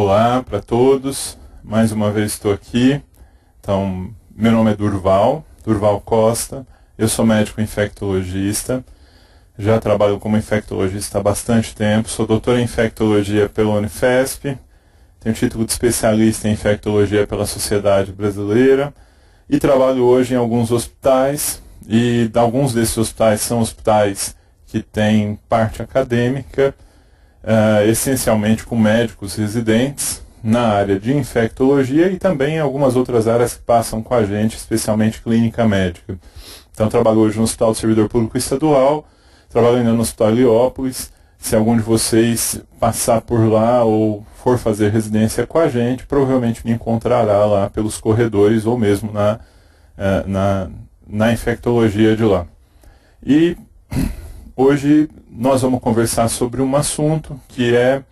Olá para todos, mais uma vez estou aqui. Então, meu nome é Durval Costa, eu sou médico infectologista, já trabalho como infectologista há bastante tempo, sou doutor em infectologia pela Unifesp, tenho título de especialista em infectologia pela Sociedade Brasileira e trabalho hoje em alguns hospitais, e alguns desses hospitais são hospitais que têm parte acadêmica, essencialmente com médicos residentes na área de infectologia e também em algumas outras áreas que passam com a gente, especialmente clínica médica. Então trabalho hoje no Hospital do Servidor Público Estadual, trabalho ainda no Hospital Heliópolis. Se algum de vocês passar por lá ou for fazer residência com a gente, provavelmente me encontrará lá pelos corredores ou mesmo na infectologia de lá. E hoje nós vamos conversar sobre um assunto que é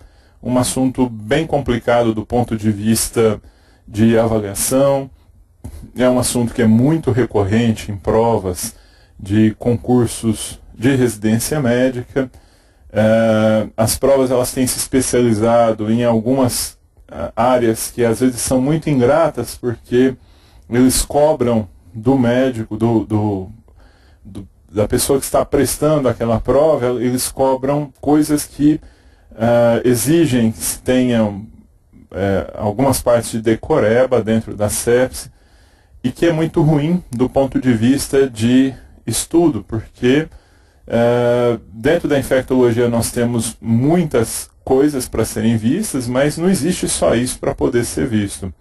um assunto bem complicado do ponto de vista de avaliação. É um assunto que é muito recorrente em provas de concursos de residência médica. As provas elas têm se especializado em algumas áreas que às vezes são muito ingratas, porque eles cobram do médico, da pessoa que está prestando aquela prova, eles cobram coisas que exigem que tenham algumas partes de decoreba dentro da sepse, e que é muito ruim do ponto de vista de estudo, porque dentro da infectologia nós temos muitas coisas para serem vistas, mas não existe só isso para poder ser visto.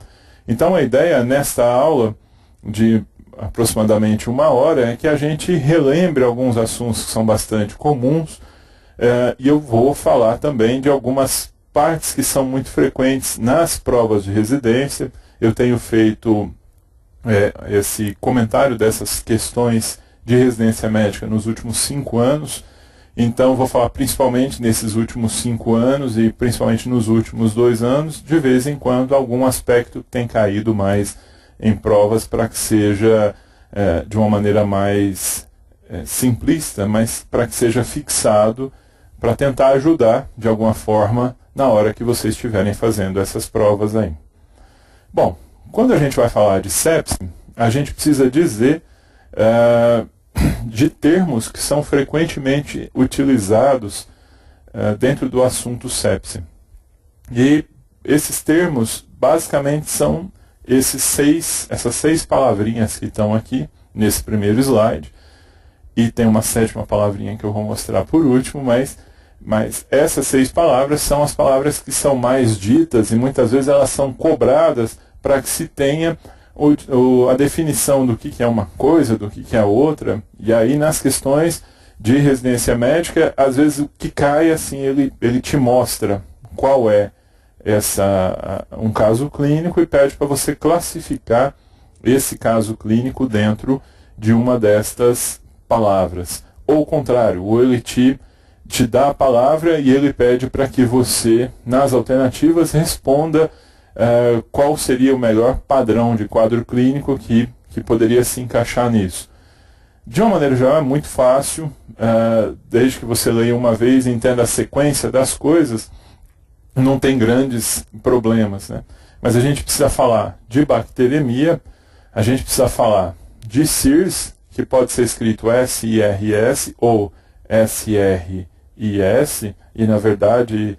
Então a ideia nesta aula de aproximadamente 1 hora é que a gente relembre alguns assuntos que são bastante comuns, e eu vou falar também de algumas partes que são muito frequentes nas provas de residência. Eu tenho feito esse comentário dessas questões de residência médica nos últimos 5 anos, então vou falar principalmente nesses últimos 5 anos e principalmente nos últimos 2 anos, de vez em quando algum aspecto tem caído mais em provas para que seja de uma maneira mais simplista, mas para que seja fixado, para tentar ajudar de alguma forma na hora que vocês estiverem fazendo essas provas aí. Bom, quando a gente vai falar de sepse, a gente precisa dizer de termos que são frequentemente utilizados dentro do assunto sepse. E esses termos basicamente são essas 6 palavrinhas que estão aqui nesse primeiro slide, e tem uma 7ª palavrinha que eu vou mostrar por último, mas essas 6 palavras são as palavras que são mais ditas, e muitas vezes elas são cobradas para que se tenha a definição do que é uma coisa, do que é outra. E aí nas questões de residência médica, às vezes o que cai assim, ele te mostra qual é um caso clínico e pede para você classificar esse caso clínico dentro de uma destas palavras. Ou o contrário, ou ele te dá a palavra e ele pede para que você, nas alternativas, responda qual seria o melhor padrão de quadro clínico que poderia se encaixar nisso. De uma maneira geral, é muito fácil, desde que você leia uma vez e entenda a sequência das coisas, não tem grandes problemas, né? Mas a gente precisa falar de bacteremia, a gente precisa falar de SIRS, que pode ser escrito SIRS ou SRIS, e na verdade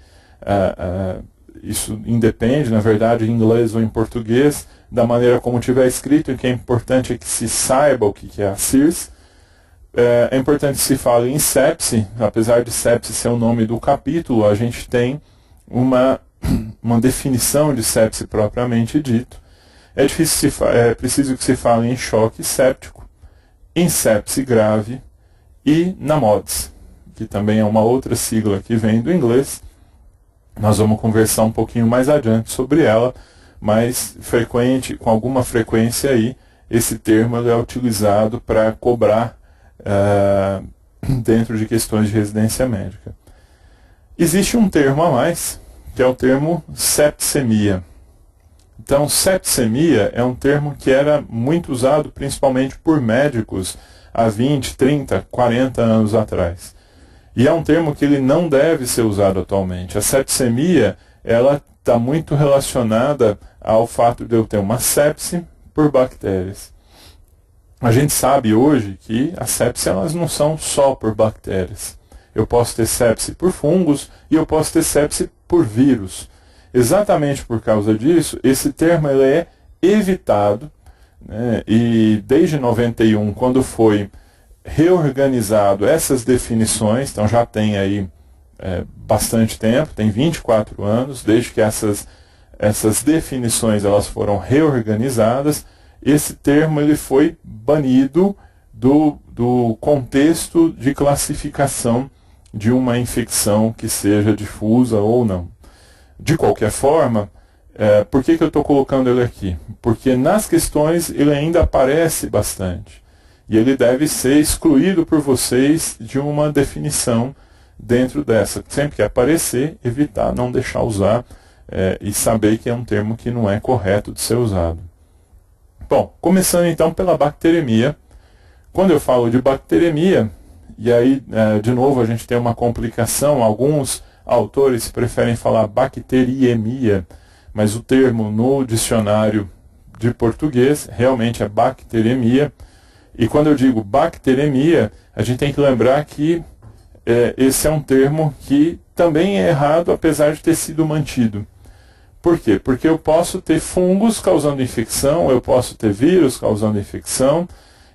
isso independe, na verdade, em inglês ou em português, da maneira como tiver escrito. E o que é importante é que se saiba o que é a SIRS. É importante que se fale em sepse, apesar de sepse ser o nome do capítulo, a gente tem uma definição de sepse propriamente dito. É preciso que se fale em choque séptico, em sepse grave e na MODS, que também é uma outra sigla que vem do inglês. Nós vamos conversar um pouquinho mais adiante sobre ela, mas com alguma frequência aí, esse termo é utilizado para cobrar dentro de questões de residência médica. Existe um termo a mais, que é o termo septicemia. Então, septicemia é um termo que era muito usado principalmente por médicos há 20, 30, 40 anos atrás. E é um termo que ele não deve ser usado atualmente. A septicemia, ela está muito relacionada ao fato de eu ter uma sepse por bactérias. A gente sabe hoje que as sepses elas não são só por bactérias. Eu posso ter sepse por fungos e eu posso ter sepse por vírus. Exatamente por causa disso, esse termo ele é evitado, né? E desde 91, quando foi reorganizado essas definições, então já tem aí bastante tempo, tem 24 anos, desde que essas definições elas foram reorganizadas, esse termo ele foi banido do contexto de classificação de uma infecção que seja difusa ou não. De qualquer forma, por que eu estou colocando ele aqui? Porque nas questões ele ainda aparece bastante. E ele deve ser excluído por vocês de uma definição dentro dessa. Sempre que aparecer, evitar, não deixar usar e saber que é um termo que não é correto de ser usado. Bom, começando então pela bacteremia. Quando eu falo de bacteremia, e aí de novo a gente tem uma complicação, alguns autores preferem falar bacteriemia, mas o termo no dicionário de português realmente é bacteremia. E quando eu digo bacteremia, a gente tem que lembrar que esse é um termo que também é errado, apesar de ter sido mantido. Por quê? Porque eu posso ter fungos causando infecção, eu posso ter vírus causando infecção,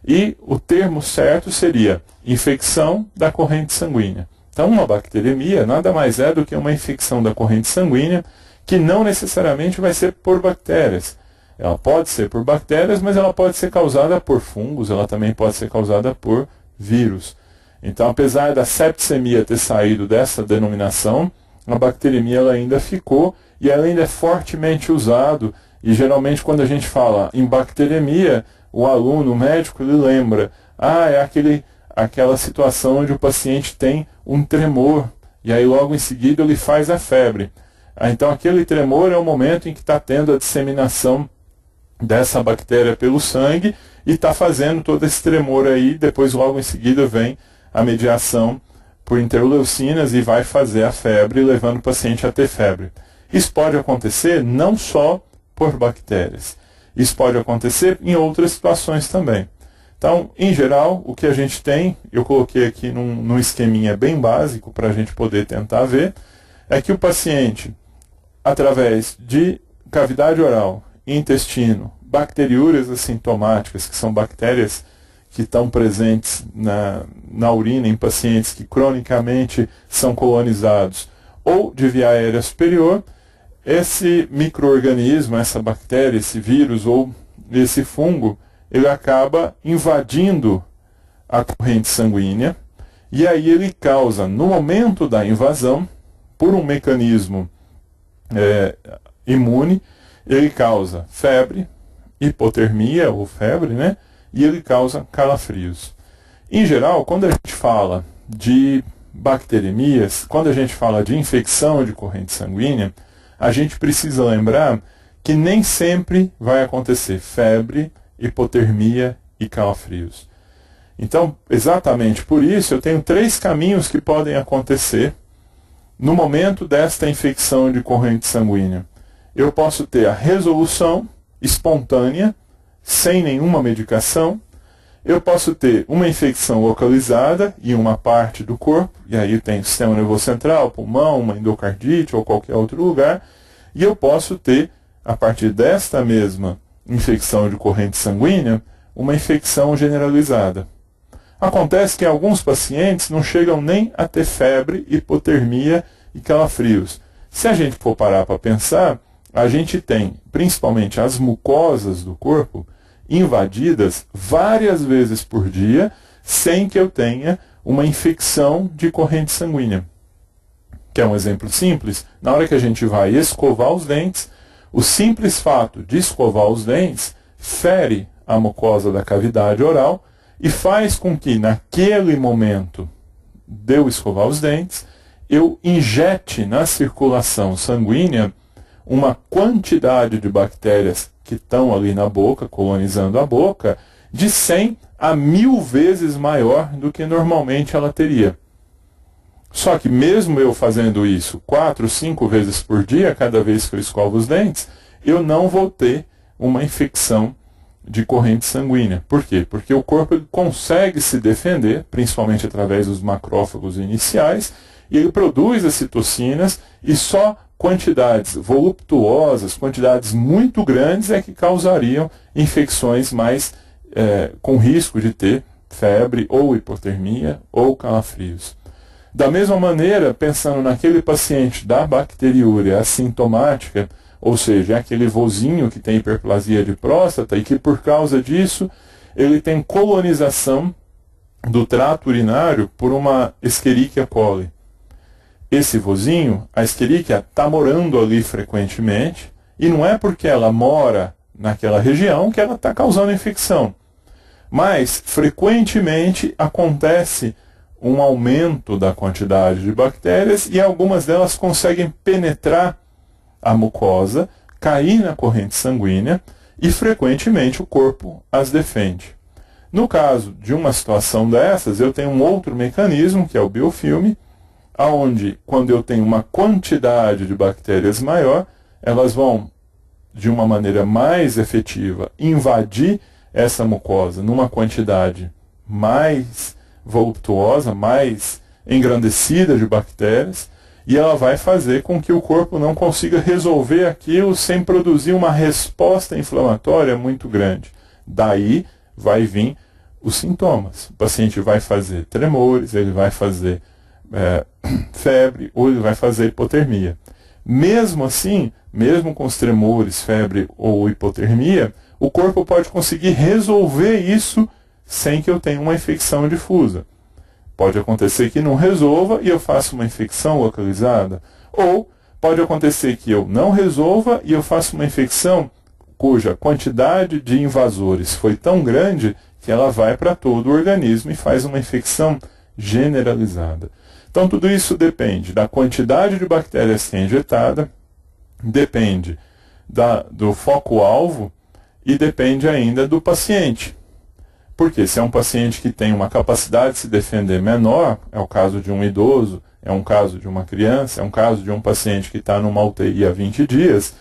e o termo certo seria infecção da corrente sanguínea. Então, uma bacteremia nada mais é do que uma infecção da corrente sanguínea, que não necessariamente vai ser por bactérias. Ela pode ser por bactérias, mas ela pode ser causada por fungos, ela também pode ser causada por vírus. Então, apesar da septicemia ter saído dessa denominação, a bacteremia ela ainda ficou e ela ainda é fortemente usado. E geralmente quando a gente fala em bacteremia, o aluno, o médico, ele lembra, é aquela situação onde o paciente tem um tremor, e aí logo em seguida ele faz a febre. Então aquele tremor é o momento em que está tendo a disseminação dessa bactéria pelo sangue e está fazendo todo esse tremor aí, depois logo em seguida vem a mediação por interleucinas e vai fazer a febre, levando o paciente a ter febre. Isso pode acontecer não só por bactérias, isso pode acontecer em outras situações também. Então, em geral, o que a gente tem, eu coloquei aqui num esqueminha bem básico para a gente poder tentar ver, é que o paciente, através de cavidade oral, intestino, bacteriúrias assintomáticas, que são bactérias que estão presentes na urina em pacientes que cronicamente são colonizados, ou de via aérea superior, esse micro-organismo, essa bactéria, esse vírus ou esse fungo, ele acaba invadindo a corrente sanguínea e aí ele causa, no momento da invasão, por um mecanismo imune, ele causa febre, hipotermia ou febre, né? E ele causa calafrios. Em geral, quando a gente fala de bacteremias, quando a gente fala de infecção de corrente sanguínea, a gente precisa lembrar que nem sempre vai acontecer febre, hipotermia e calafrios. Então, exatamente por isso, eu tenho 3 caminhos que podem acontecer no momento desta infecção de corrente sanguínea. Eu posso ter a resolução espontânea, sem nenhuma medicação. Eu posso ter uma infecção localizada em uma parte do corpo, e aí tem o sistema nervoso central, pulmão, uma endocardite ou qualquer outro lugar. E eu posso ter, a partir desta mesma infecção de corrente sanguínea, uma infecção generalizada. Acontece que alguns pacientes não chegam nem a ter febre, hipotermia e calafrios. Se a gente for parar para pensar, a gente tem, principalmente as mucosas do corpo, invadidas várias vezes por dia, sem que eu tenha uma infecção de corrente sanguínea. Que é um exemplo simples, na hora que a gente vai escovar os dentes, o simples fato de escovar os dentes fere a mucosa da cavidade oral e faz com que, naquele momento de eu escovar os dentes, eu injete na circulação sanguínea uma quantidade de bactérias que estão ali na boca, colonizando a boca, de 100 a 1000 vezes maior do que normalmente ela teria. Só que mesmo eu fazendo isso 4, 5 vezes por dia, cada vez que eu escovo os dentes, eu não vou ter uma infecção de corrente sanguínea. Por quê? Porque o corpo consegue se defender, principalmente através dos macrófagos iniciais, e ele produz as citocinas, e só quantidades voluptuosas, quantidades muito grandes é que causariam infecções mais com risco de ter febre, ou hipotermia, ou calafrios. Da mesma maneira, pensando naquele paciente da bacteriúria assintomática, ou seja, é aquele vozinho que tem hiperplasia de próstata e que por causa disso ele tem colonização do trato urinário por uma Escherichia coli. Esse vozinho, a Escherichia está morando ali frequentemente e não é porque ela mora naquela região que ela está causando infecção. Mas frequentemente acontece um aumento da quantidade de bactérias e algumas delas conseguem penetrar a mucosa, cair na corrente sanguínea e frequentemente o corpo as defende. No caso de uma situação dessas, eu tenho um outro mecanismo, que é o biofilme, onde quando eu tenho uma quantidade de bactérias maior, elas vão, de uma maneira mais efetiva, invadir essa mucosa numa quantidade mais voluptuosa, mais engrandecida de bactérias, e ela vai fazer com que o corpo não consiga resolver aquilo sem produzir uma resposta inflamatória muito grande. Daí vai vir os sintomas. O paciente vai fazer tremores, ele vai fazer febre, ou ele vai fazer hipotermia. Mesmo assim, mesmo com os tremores, febre ou hipotermia, o corpo pode conseguir resolver isso sem que eu tenha uma infecção difusa. Pode acontecer que não resolva e eu faça uma infecção localizada. Ou pode acontecer que eu não resolva e eu faça uma infecção cuja quantidade de invasores foi tão grande que ela vai para todo o organismo e faz uma infecção generalizada. Então tudo isso depende da quantidade de bactérias que é injetada, depende do foco-alvo e depende ainda do paciente. Porque se é um paciente que tem uma capacidade de se defender menor, é o caso de um idoso, é um caso de uma criança, é um caso de um paciente que está numa UTI há 20 dias,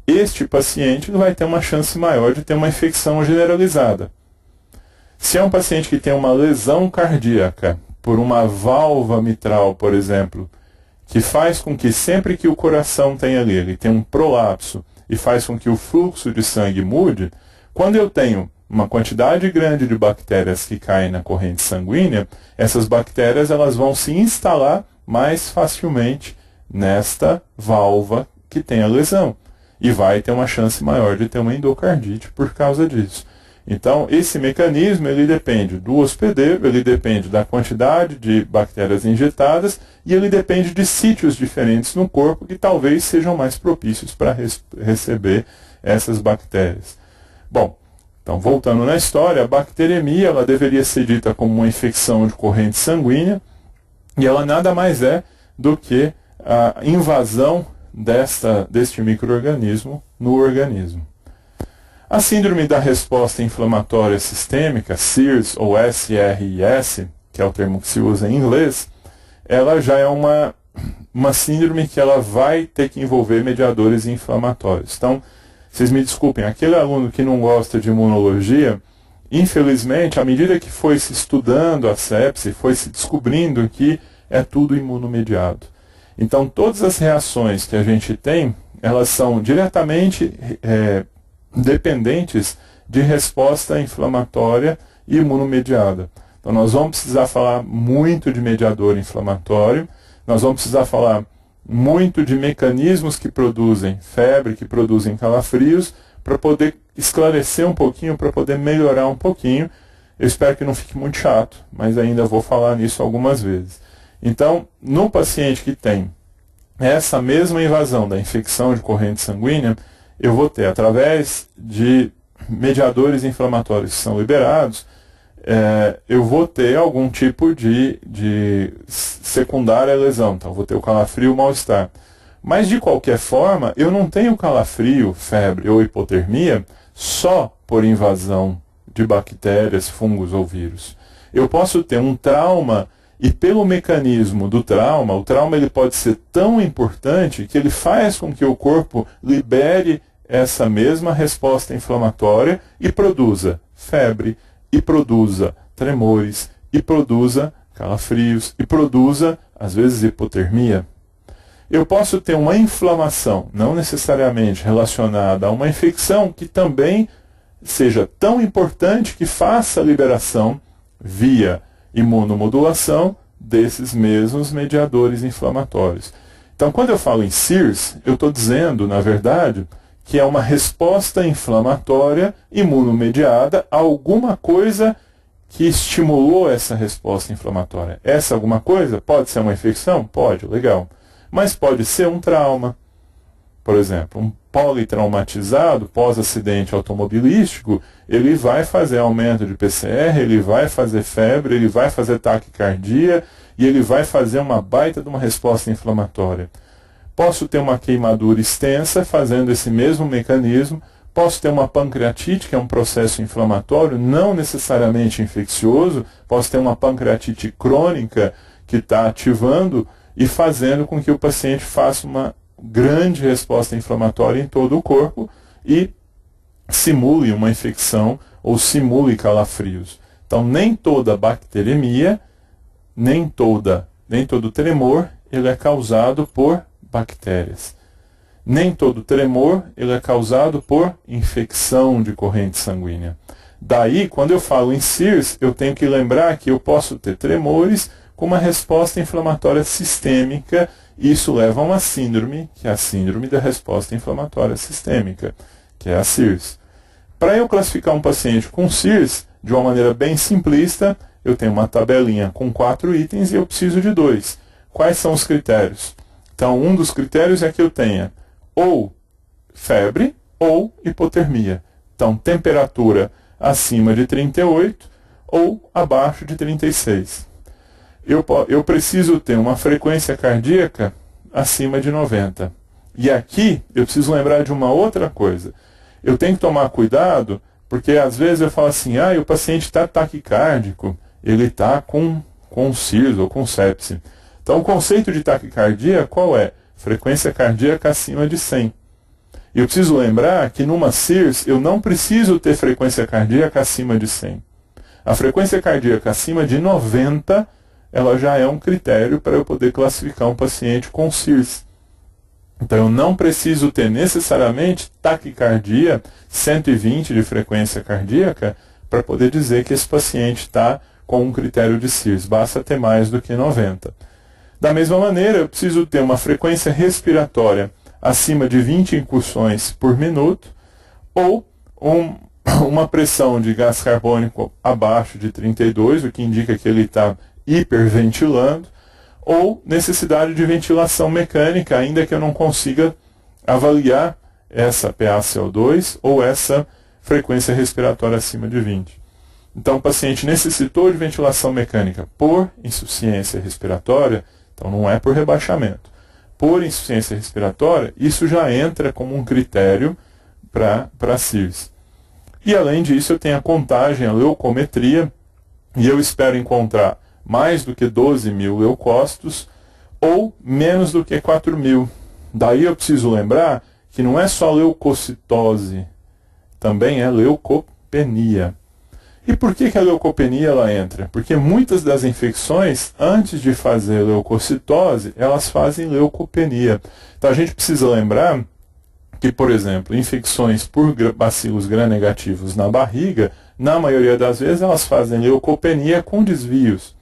este paciente vai ter uma chance maior de ter uma infecção generalizada. Se é um paciente que tem uma lesão cardíaca por uma válvula mitral, por exemplo, que faz com que sempre que o coração tem ali, ele tem um prolapso e faz com que o fluxo de sangue mude, quando eu tenho uma quantidade grande de bactérias que caem na corrente sanguínea, essas bactérias elas vão se instalar mais facilmente nesta válvula que tem a lesão e vai ter uma chance maior de ter uma endocardite por causa disso. Então, esse mecanismo ele depende do hospedeiro, ele depende da quantidade de bactérias injetadas e ele depende de sítios diferentes no corpo que talvez sejam mais propícios para receber essas bactérias. Bom, então, voltando na história, a bacteremia ela deveria ser dita como uma infecção de corrente sanguínea e ela nada mais é do que a invasão deste micro-organismo no organismo. A síndrome da resposta inflamatória sistêmica, SIRS ou SRIS, que é o termo que se usa em inglês, ela já é uma síndrome que ela vai ter que envolver mediadores inflamatórios. Então, vocês me desculpem, aquele aluno que não gosta de imunologia, infelizmente, à medida que foi se estudando a sepse, foi se descobrindo que é tudo imunomediado. Então, todas as reações que a gente tem, elas são diretamente dependentes de resposta inflamatória e imunomediada. Então, nós vamos precisar falar muito de mediador inflamatório, nós vamos precisar falar muito de mecanismos que produzem febre, que produzem calafrios, para poder esclarecer um pouquinho, para poder melhorar um pouquinho. Eu espero que não fique muito chato, mas ainda vou falar nisso algumas vezes. Então, no paciente que tem essa mesma invasão da infecção de corrente sanguínea, eu vou ter, através de mediadores inflamatórios que são liberados, eu vou ter algum tipo de secundária à lesão. Então, vou ter o calafrio e o mal-estar. Mas, de qualquer forma, eu não tenho calafrio, febre ou hipotermia só por invasão de bactérias, fungos ou vírus. Eu posso ter um trauma E pelo mecanismo do trauma, o trauma ele pode ser tão importante que ele faz com que o corpo libere essa mesma resposta inflamatória e produza febre, e produza tremores, e produza calafrios, e produza, às vezes, hipotermia. Eu posso ter uma inflamação, não necessariamente relacionada a uma infecção, que também seja tão importante que faça a liberação via imunomodulação desses mesmos mediadores inflamatórios. Então, quando eu falo em SIRS, eu estou dizendo, na verdade, que é uma resposta inflamatória imunomediada a alguma coisa que estimulou essa resposta inflamatória. Essa alguma coisa pode ser uma infecção? Pode, legal. Mas pode ser um trauma. Por exemplo, um politraumatizado pós-acidente automobilístico, ele vai fazer aumento de PCR, ele vai fazer febre, ele vai fazer taquicardia e ele vai fazer uma baita de uma resposta inflamatória. Posso ter uma queimadura extensa fazendo esse mesmo mecanismo, posso ter uma pancreatite, que é um processo inflamatório, não necessariamente infeccioso, posso ter uma pancreatite crônica que está ativando e fazendo com que o paciente faça uma grande resposta inflamatória em todo o corpo e simule uma infecção ou simule calafrios. Então, nem toda bacteremia, nem todo tremor, ele é causado por bactérias. Nem todo tremor, ele é causado por infecção de corrente sanguínea. Daí, quando eu falo em SIRS, eu tenho que lembrar que eu posso ter tremores com uma resposta inflamatória sistêmica. Isso leva a uma síndrome, que é a síndrome da resposta inflamatória sistêmica, que é a SIRS. Para eu classificar um paciente com SIRS, de uma maneira bem simplista, eu tenho uma tabelinha com 4 itens e eu preciso de 2. Quais são os critérios? Então, um dos critérios é que eu tenha ou febre ou hipotermia. Então, temperatura acima de 38 ou abaixo de 36. Eu preciso ter uma frequência cardíaca acima de 90. E aqui eu preciso lembrar de uma outra coisa. Eu tenho que tomar cuidado, porque às vezes eu falo assim, o paciente está taquicárdico, ele está com SIRS ou com sepse. Então o conceito de taquicardia qual é? Frequência cardíaca acima de 100. E eu preciso lembrar que numa SIRS eu não preciso ter frequência cardíaca acima de 100. A frequência cardíaca acima de 90 ela já é um critério para eu poder classificar um paciente com SIRS. Então eu não preciso ter necessariamente taquicardia 120 de frequência cardíaca para poder dizer que esse paciente está com um critério de SIRS. Basta ter mais do que 90. Da mesma maneira, eu preciso ter uma frequência respiratória acima de 20 incursões por minuto ou uma pressão de gás carbônico abaixo de 32, o que indica que ele está hiperventilando, ou necessidade de ventilação mecânica, ainda que eu não consiga avaliar essa PaCO2 ou essa frequência respiratória acima de 20. Então, o paciente necessitou de ventilação mecânica por insuficiência respiratória, então não é por rebaixamento. Por insuficiência respiratória, isso já entra como um critério para SIRS. E além disso, eu tenho a contagem, a leucometria, e eu espero encontrar mais do que 12 mil leucócitos ou menos do que 4 mil. Daí eu preciso lembrar que não é só leucocitose, também é leucopenia. E por que a leucopenia ela entra? Porque muitas das infecções, antes de fazer leucocitose, elas fazem leucopenia. Então a gente precisa lembrar que, por exemplo, infecções por bacilos gram-negativos na barriga, na maioria das vezes elas fazem leucopenia com desvios.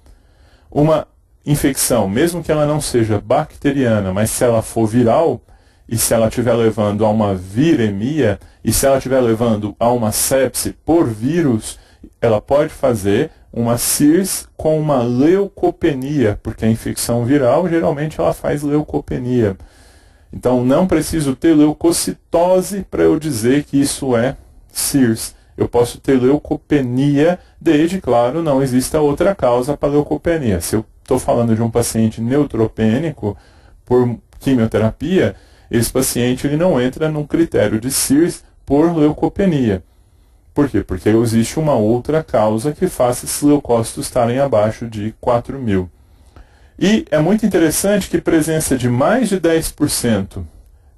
Uma infecção, mesmo que ela não seja bacteriana, mas se ela for viral, e se ela estiver levando a uma viremia, e se ela estiver levando a uma sepse por vírus, ela pode fazer uma SIRS com uma leucopenia, porque a infecção viral geralmente ela faz leucopenia. Então não preciso ter leucocitose para eu dizer que isso é SIRS. Eu posso ter leucopenia, desde, claro, não exista outra causa para leucopenia. Se eu estou falando de um paciente neutropênico por quimioterapia, esse paciente ele não entra num critério de SIRS por leucopenia. Por quê? Porque existe uma outra causa que faça esses leucócitos estarem abaixo de 4 mil. E é muito interessante que presença de mais de 10%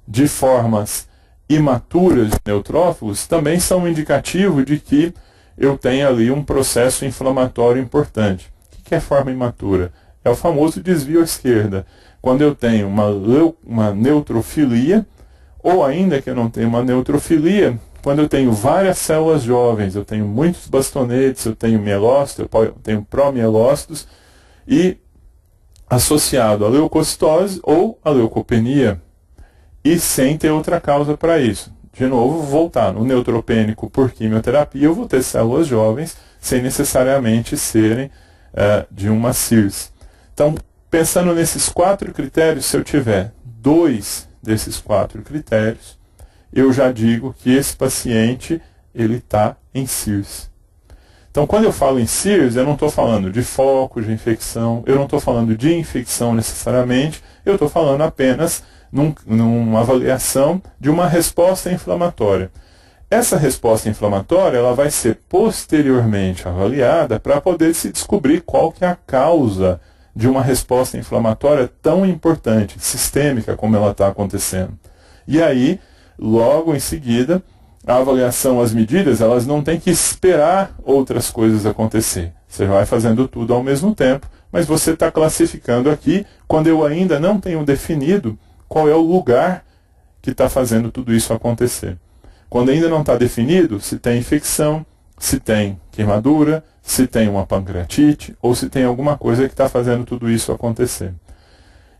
de formas imaturas de neutrófilos também são um indicativo de que eu tenho ali um processo inflamatório importante. O que é forma imatura? É o famoso desvio à esquerda. Quando eu tenho uma neutrofilia, ou ainda que eu não tenha uma neutrofilia, quando eu tenho várias células jovens, eu tenho muitos bastonetes, eu tenho mielócitos, eu tenho promielócitos, e associado à leucocitose ou à leucopenia, e sem ter outra causa para isso. De novo, voltar no neutropênico por quimioterapia, eu vou ter células jovens sem necessariamente serem de uma CIRS. Então, pensando nesses 4 critérios, se eu tiver 2 desses 4 critérios, eu já digo que esse paciente ele está em CIRS. Então, quando eu falo em CIRS, eu não estou falando de foco de infecção, eu não estou falando de infecção necessariamente, eu estou falando apenas numa avaliação de uma resposta inflamatória. Essa resposta inflamatória ela vai ser posteriormente avaliada para poder se descobrir qual que é a causa de uma resposta inflamatória tão importante, sistêmica, como ela está acontecendo. E aí, logo em seguida, a avaliação, as medidas, elas não têm que esperar outras coisas acontecer. Você vai fazendo tudo ao mesmo tempo, mas você está classificando aqui quando eu ainda não tenho definido qual é o lugar que está fazendo tudo isso acontecer. Quando ainda não está definido se tem infecção, se tem queimadura, se tem uma pancreatite ou se tem alguma coisa que está fazendo tudo isso acontecer.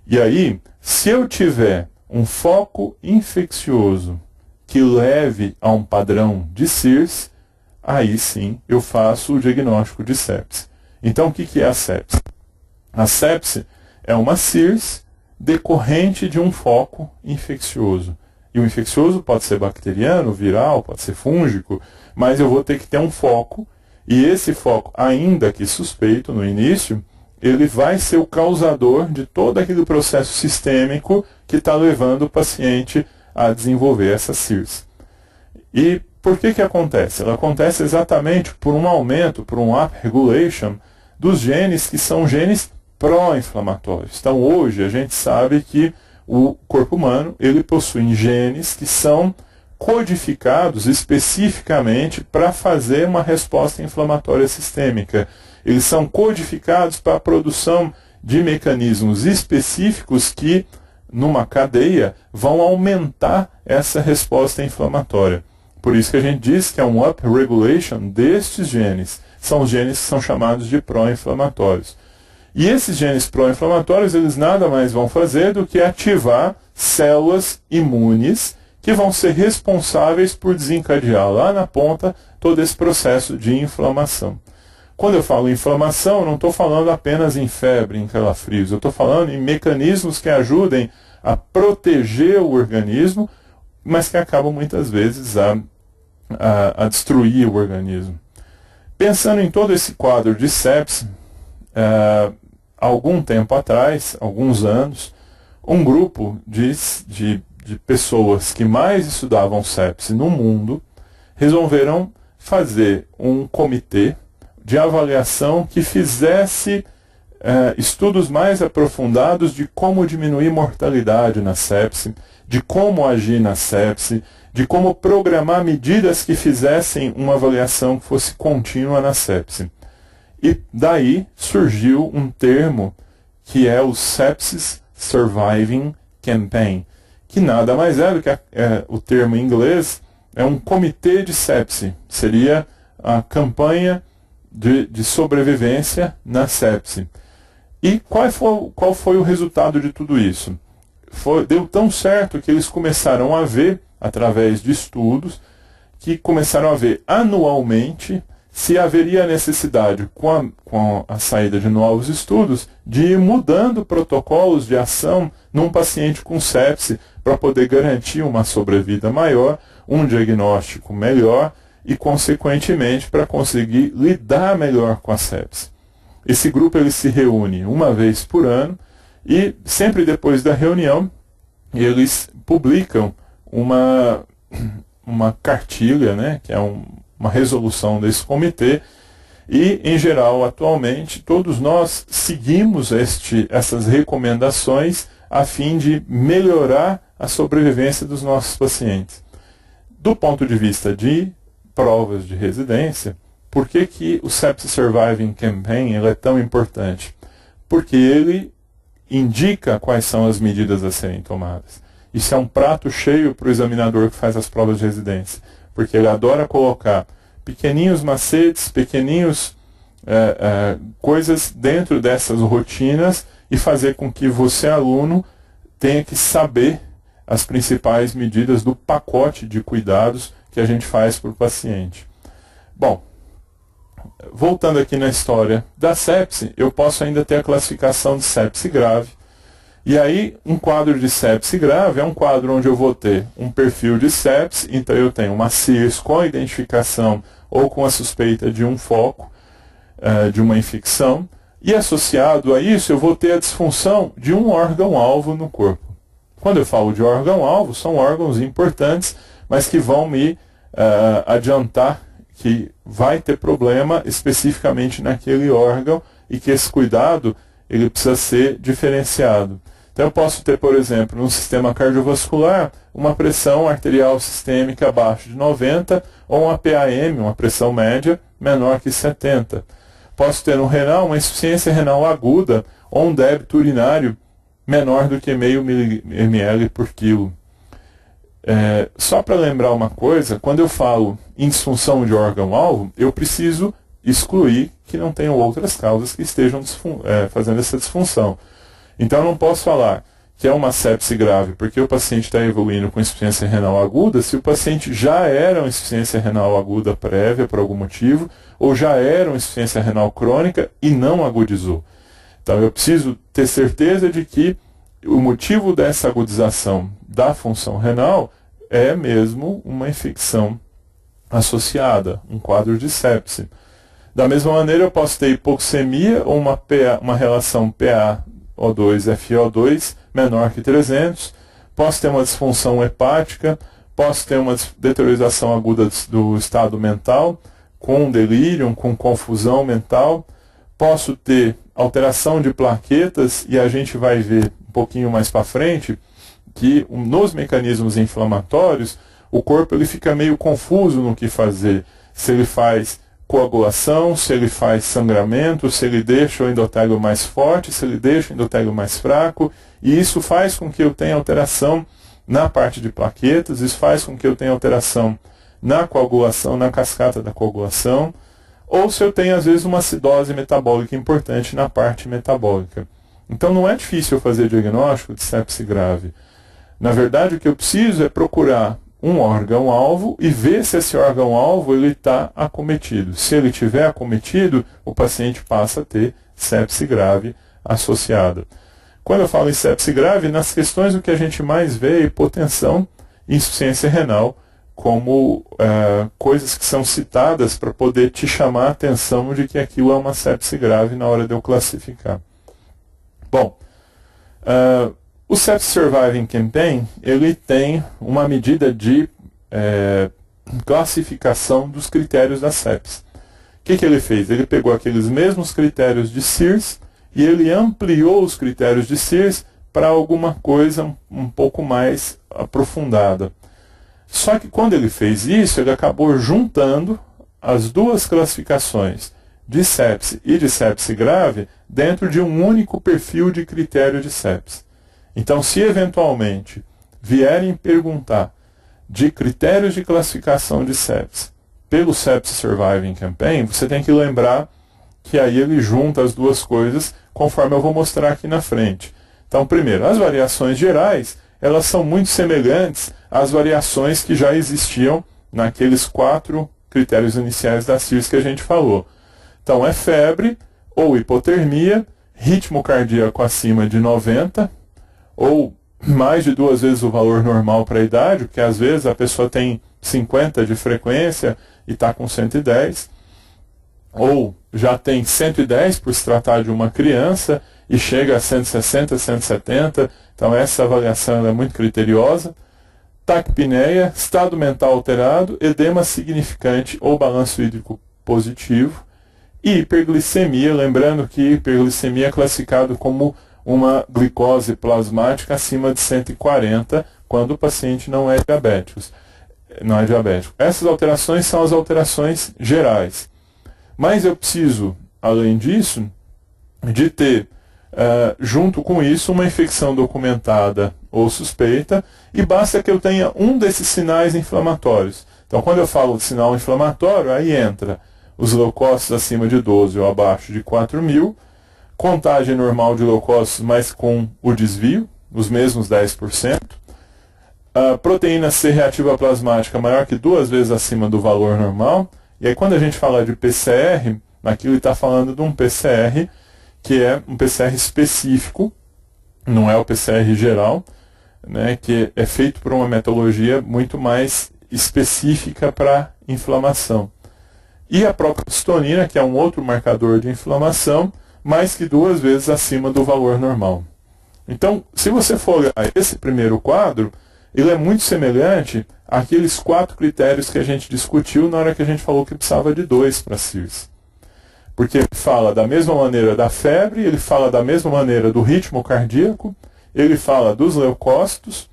E aí, se eu tiver um foco infeccioso que leve a um padrão de CIRS, aí sim eu faço o diagnóstico de sepse. Então, o que é a sepse? A sepse é uma CIRS decorrente de um foco infeccioso. E o infeccioso pode ser bacteriano, viral, pode ser fúngico, mas eu vou ter que ter um foco, e esse foco, ainda que suspeito no início, ele vai ser o causador de todo aquele processo sistêmico que está levando o paciente a desenvolver essa CIRS. E por que acontece? Ela acontece exatamente por um aumento, por um upregulation dos genes que são genes pró-inflamatórios. Então hoje a gente sabe que o corpo humano ele possui genes que são codificados especificamente para fazer uma resposta inflamatória sistêmica. Eles são codificados para a produção de mecanismos específicos que, numa cadeia, vão aumentar essa resposta inflamatória. Por isso que a gente diz que é um upregulation destes genes. São os genes que são chamados de pró-inflamatórios. E esses genes pró-inflamatórios, eles nada mais vão fazer do que ativar células imunes que vão ser responsáveis por desencadear lá na ponta todo esse processo de inflamação. Quando eu falo em inflamação, eu não estou falando apenas em febre, em calafrios. Eu estou falando em mecanismos que ajudem a proteger o organismo, mas que acabam muitas vezes a destruir o organismo. Pensando em todo esse quadro de sepse, algum tempo atrás, alguns anos, um grupo de pessoas que mais estudavam sepse no mundo resolveram fazer um comitê de avaliação que fizesse estudos mais aprofundados de como diminuir mortalidade na sepse, de como agir na sepse, de como programar medidas que fizessem uma avaliação que fosse contínua na sepse. E daí surgiu um termo que é o Sepsis Surviving Campaign, que nada mais é do que o termo em inglês é um comitê de sepse, seria a campanha de sobrevivência na sepse. E qual foi o resultado de tudo isso? Deu tão certo que eles começaram a ver, através de estudos, que começaram a ver anualmente se haveria necessidade, com a saída de novos estudos, de ir mudando protocolos de ação num paciente com sepse para poder garantir uma sobrevida maior, um diagnóstico melhor e, consequentemente, para conseguir lidar melhor com a sepse. Esse grupo ele se reúne uma vez por ano e, sempre depois da reunião, eles publicam uma cartilha, né, que é uma resolução desse comitê, E, em geral, atualmente, todos nós seguimos essas recomendações a fim de melhorar a sobrevivência dos nossos pacientes. Do ponto de vista de provas de residência, por que o Sepsis Surviving Campaign ele é tão importante? Porque ele indica quais são as medidas a serem tomadas. Isso é um prato cheio para o examinador que faz as provas de residência, porque ele adora colocar pequeninhos macetes, pequeninhos coisas dentro dessas rotinas e fazer com que você, aluno, tenha que saber as principais medidas do pacote de cuidados que a gente faz para o paciente. Bom, voltando aqui na história da sepse, eu posso ainda ter a classificação de sepse grave. E aí, um quadro de sepse grave é um quadro onde eu vou ter um perfil de sepse, então eu tenho uma CIRS com a identificação ou com a suspeita de um foco, de uma infecção, e associado a isso eu vou ter a disfunção de um órgão-alvo no corpo. Quando eu falo de órgão-alvo, são órgãos importantes, mas que vão me adiantar que vai ter problema especificamente naquele órgão e que esse cuidado ele precisa ser diferenciado. Então eu posso ter, por exemplo, no sistema cardiovascular, uma pressão arterial sistêmica abaixo de 90 ou uma PAM, uma pressão média, menor que 70. Posso ter no renal uma insuficiência renal aguda ou um débito urinário menor do que meio ml por quilo. Só para lembrar uma coisa, quando eu falo em disfunção de órgão-alvo, eu preciso excluir que não tenham outras causas que estejam fazendo essa disfunção. Então eu não posso falar que é uma sepse grave porque o paciente está evoluindo com insuficiência renal aguda se o paciente já era uma insuficiência renal aguda prévia por algum motivo ou já era uma insuficiência renal crônica e não agudizou. Então eu preciso ter certeza de que o motivo dessa agudização da função renal é mesmo uma infecção associada, um quadro de sepse. Da mesma maneira, eu posso ter hipoxemia ou uma relação PaO2-FiO2 menor que 300, posso ter uma disfunção hepática, posso ter uma deteriorização aguda do estado mental, com delírio, com confusão mental, posso ter alteração de plaquetas, e a gente vai ver um pouquinho mais para frente que nos mecanismos inflamatórios, o corpo ele fica meio confuso no que fazer, se ele faz coagulação, se ele faz sangramento, se ele deixa o endotélio mais forte, se ele deixa o endotélio mais fraco, e isso faz com que eu tenha alteração na parte de plaquetas, isso faz com que eu tenha alteração na coagulação, na cascata da coagulação, ou se eu tenho às vezes uma acidose metabólica importante na parte metabólica. Então não é difícil eu fazer diagnóstico de sepse grave. Na verdade o que eu preciso é procurar um órgão-alvo e ver se esse órgão-alvo está acometido. Se ele estiver acometido, o paciente passa a ter sepse grave associada. Quando eu falo em sepse grave, nas questões o que a gente mais vê é hipotensão e insuficiência renal, como coisas que são citadas para poder te chamar a atenção de que aquilo é uma sepse grave na hora de eu classificar. Bom, o Sepsis Surviving Campaign ele tem uma medida de classificação dos critérios da sepse. O que ele fez? Ele pegou aqueles mesmos critérios de SIRS e ele ampliou os critérios de SIRS para alguma coisa um pouco mais aprofundada. Só que quando ele fez isso, ele acabou juntando as duas classificações de sepse e de sepse grave dentro de um único perfil de critério de sepse. Então, se eventualmente vierem perguntar de critérios de classificação de sepse pelo Sepsis Surviving Campaign, você tem que lembrar que aí ele junta as duas coisas, conforme eu vou mostrar aqui na frente. Então, primeiro, as variações gerais, elas são muito semelhantes às variações que já existiam naqueles 4 critérios iniciais da SIRS que a gente falou. Então, é febre ou hipotermia, ritmo cardíaco acima de 90, ou mais de 2 vezes o valor normal para a idade, porque às vezes a pessoa tem 50 de frequência e está com 110, ou já tem 110 por se tratar de uma criança e chega a 160, 170, então essa avaliação é muito criteriosa. Taquipneia, estado mental alterado, edema significante ou balanço hídrico positivo, E hiperglicemia, lembrando que hiperglicemia é classificado como uma glicose plasmática acima de 140, quando o paciente não é diabético. Essas alterações são as alterações gerais. Mas eu preciso, além disso, de ter, junto com isso, uma infecção documentada ou suspeita, e basta que eu tenha um desses sinais inflamatórios. Então, quando eu falo de sinal inflamatório, aí entra os leucócitos acima de 12 ou abaixo de 4.000, contagem normal de leucócitos, mas com o desvio, os mesmos 10%, a proteína C reativa plasmática maior que 2 vezes acima do valor normal, e aí quando a gente fala de PCR, aqui ele está falando de um PCR que é um PCR específico, não é o PCR geral, né, que é feito por uma metodologia muito mais específica para inflamação. E a própria citonina, que é um outro marcador de inflamação, mais que 2 vezes acima do valor normal. Então, se você for olhar esse primeiro quadro, ele é muito semelhante àqueles 4 critérios que a gente discutiu na hora que a gente falou que precisava de 2 para CIRS. Porque ele fala da mesma maneira da febre, ele fala da mesma maneira do ritmo cardíaco, ele fala dos leucócitos,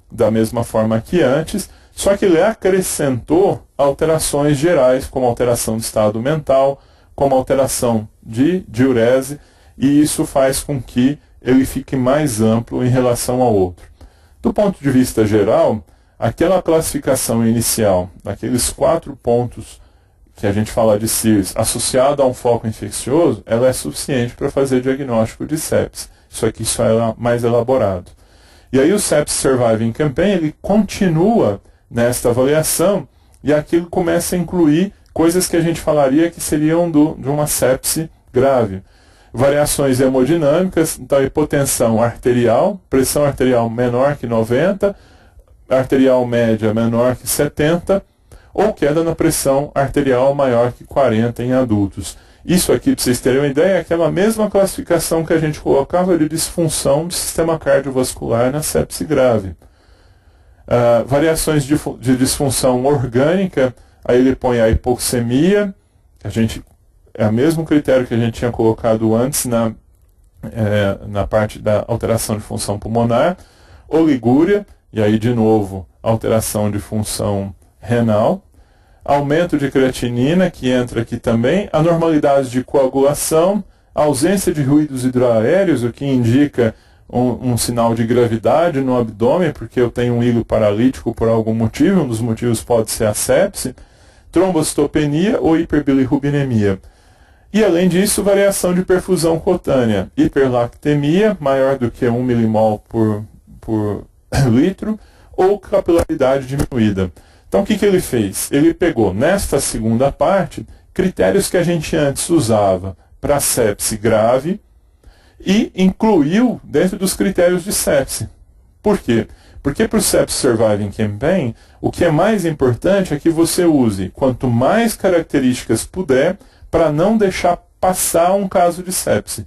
da mesma forma que antes, só que ele acrescentou alterações gerais, como alteração de estado mental, como alteração de diurese, e isso faz com que ele fique mais amplo em relação ao outro. Do ponto de vista geral, aquela classificação inicial, daqueles 4 pontos que a gente fala de CIRS, associado a um foco infeccioso, ela é suficiente para fazer diagnóstico de sepsis. Isso aqui só é mais elaborado. E aí o Sepsis Surviving Campaign, ele continua nesta avaliação, e aqui ele começa a incluir coisas que a gente falaria que seriam de uma sepse grave. Variações hemodinâmicas, então hipotensão arterial, pressão arterial menor que 90, arterial média menor que 70, ou queda na pressão arterial maior que 40 em adultos. Isso aqui, para vocês terem uma ideia, é aquela mesma classificação que a gente colocava de disfunção do sistema cardiovascular na sepse grave. Variações de disfunção orgânica, aí ele põe a hipoxemia, é o mesmo critério que a gente tinha colocado antes na parte da alteração de função pulmonar, oligúria, e aí de novo alteração de função renal, aumento de creatinina, que entra aqui também, anormalidades de coagulação, ausência de ruídos hidroaéreos, o que indica um sinal de gravidade no abdômen, porque eu tenho um hilo paralítico por algum motivo, um dos motivos pode ser a sepse, trombocitopenia ou hiperbilirrubinemia. E além disso, variação de perfusão cutânea, hiperlactemia, maior do que 1 milimol por litro, ou capilaridade diminuída. Então o que ele fez? Ele pegou nesta segunda parte critérios que a gente antes usava para sepse grave e incluiu dentro dos critérios de sepse. Por quê? Porque para o Sepsis Surviving Campaign, o que é mais importante é que você use quanto mais características puder para não deixar passar um caso de sepse.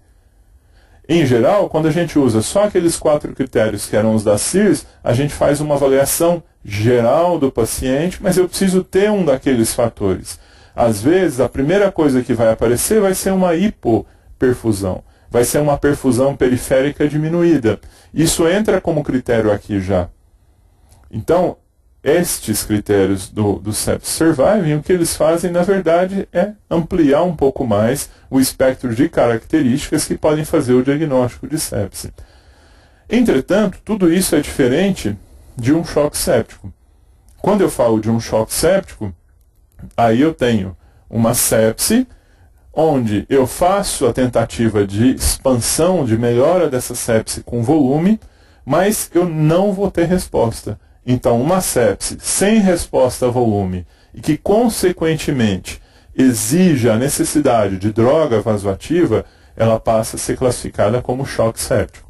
Em geral, quando a gente usa só aqueles 4 critérios que eram os da CIRS, a gente faz uma avaliação geral do paciente, mas eu preciso ter um daqueles fatores. Às vezes, a primeira coisa que vai aparecer vai ser uma hipoperfusão, vai ser uma perfusão periférica diminuída. Isso entra como critério aqui já. Então, estes critérios do Sepsis Surviving, o que eles fazem, na verdade, é ampliar um pouco mais o espectro de características que podem fazer o diagnóstico de sepse. Entretanto, tudo isso é diferente de um choque séptico. Quando eu falo de um choque séptico, aí eu tenho uma sepse, onde eu faço a tentativa de expansão, de melhora dessa sepse com volume, mas eu não vou ter resposta. Então, uma sepse sem resposta a volume e que, consequentemente, exija a necessidade de droga vasoativa, ela passa a ser classificada como choque séptico.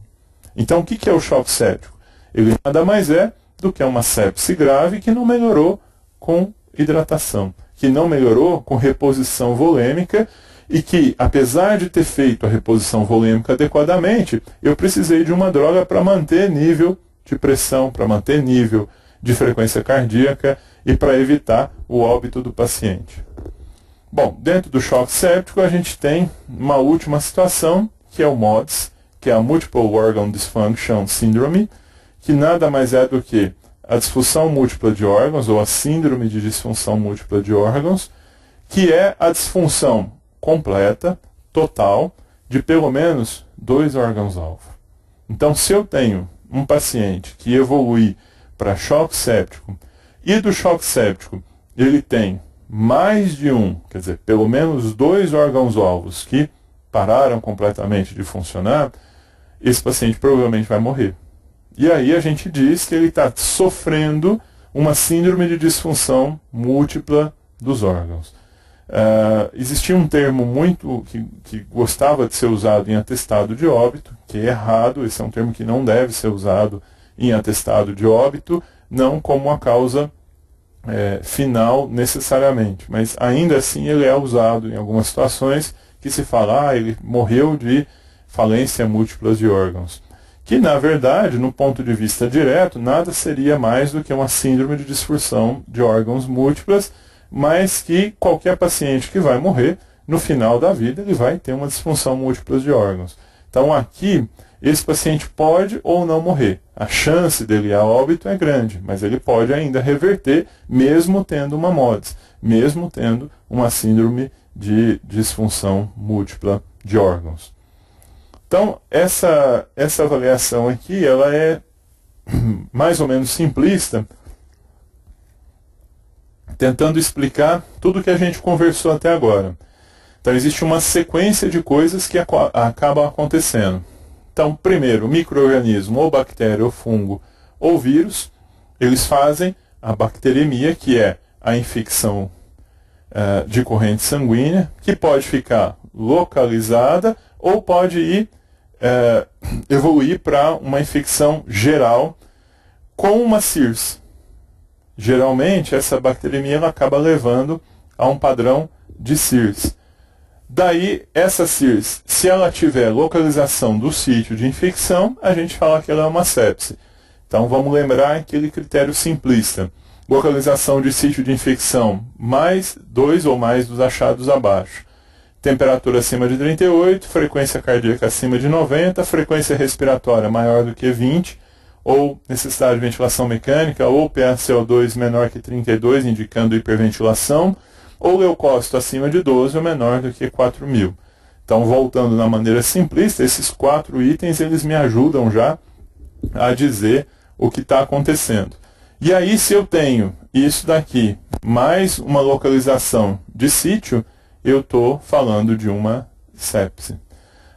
Então, o que é o choque séptico? Ele nada mais é do que uma sepse grave que não melhorou com hidratação, que não melhorou com reposição volêmica e que, apesar de ter feito a reposição volêmica adequadamente, eu precisei de uma droga para manter nível de pressão, para manter nível de frequência cardíaca e para evitar o óbito do paciente. Bom, dentro do choque séptico a gente tem uma última situação, que é o MODS, que é a Multiple Organ Dysfunction Syndrome, que nada mais é do que a disfunção múltipla de órgãos, ou a síndrome de disfunção múltipla de órgãos, que é a disfunção completa, total, de pelo menos 2 órgãos-alvo. Então, se eu tenho um paciente que evolui para choque séptico, e do choque séptico ele tem mais de quer dizer, pelo menos 2 órgãos-alvos que pararam completamente de funcionar, esse paciente provavelmente vai morrer. E aí a gente diz que ele está sofrendo uma síndrome de disfunção múltipla dos órgãos. Existia um termo muito que gostava de ser usado em atestado de óbito, que é errado, esse é um termo que não deve ser usado em atestado de óbito, não como a causa final necessariamente, mas ainda assim ele é usado em algumas situações que se fala, ele morreu de falência múltipla de órgãos. Que, na verdade, no ponto de vista direto, nada seria mais do que uma síndrome de disfunção de órgãos múltiplas, mas que qualquer paciente que vai morrer, no final da vida, ele vai ter uma disfunção múltipla de órgãos. Então, aqui, esse paciente pode ou não morrer. A chance dele ir a óbito é grande, mas ele pode ainda reverter, mesmo tendo uma MODS, mesmo tendo uma síndrome de disfunção múltipla de órgãos. Então, essa avaliação aqui, ela é mais ou menos simplista, tentando explicar tudo o que a gente conversou até agora. Então, existe uma sequência de coisas que acabam acontecendo. Então, primeiro, o micro-organismo, ou bactéria, ou fungo, ou vírus, eles fazem a bacteremia, que é a infecção de corrente sanguínea, que pode ficar localizada ou pode evoluir para uma infecção geral com uma CIRS. Geralmente, essa bacteremia ela acaba levando a um padrão de CIRS. Daí, essa CIRS, se ela tiver localização do sítio de infecção, a gente fala que ela é uma sepse. Então, vamos lembrar aquele critério simplista. Localização de sítio de infecção, mais 2 ou mais dos achados abaixo. Temperatura acima de 38, frequência cardíaca acima de 90, frequência respiratória maior do que 20, ou necessidade de ventilação mecânica, ou PaCO2 menor que 32, indicando hiperventilação, ou leucócito acima de 12 ou menor do que 4.000. Então, voltando na maneira simplista, esses 4 itens eles me ajudam já a dizer o que está acontecendo. E aí, se eu tenho isso daqui, mais uma localização de sítio, eu estou falando de uma sepse.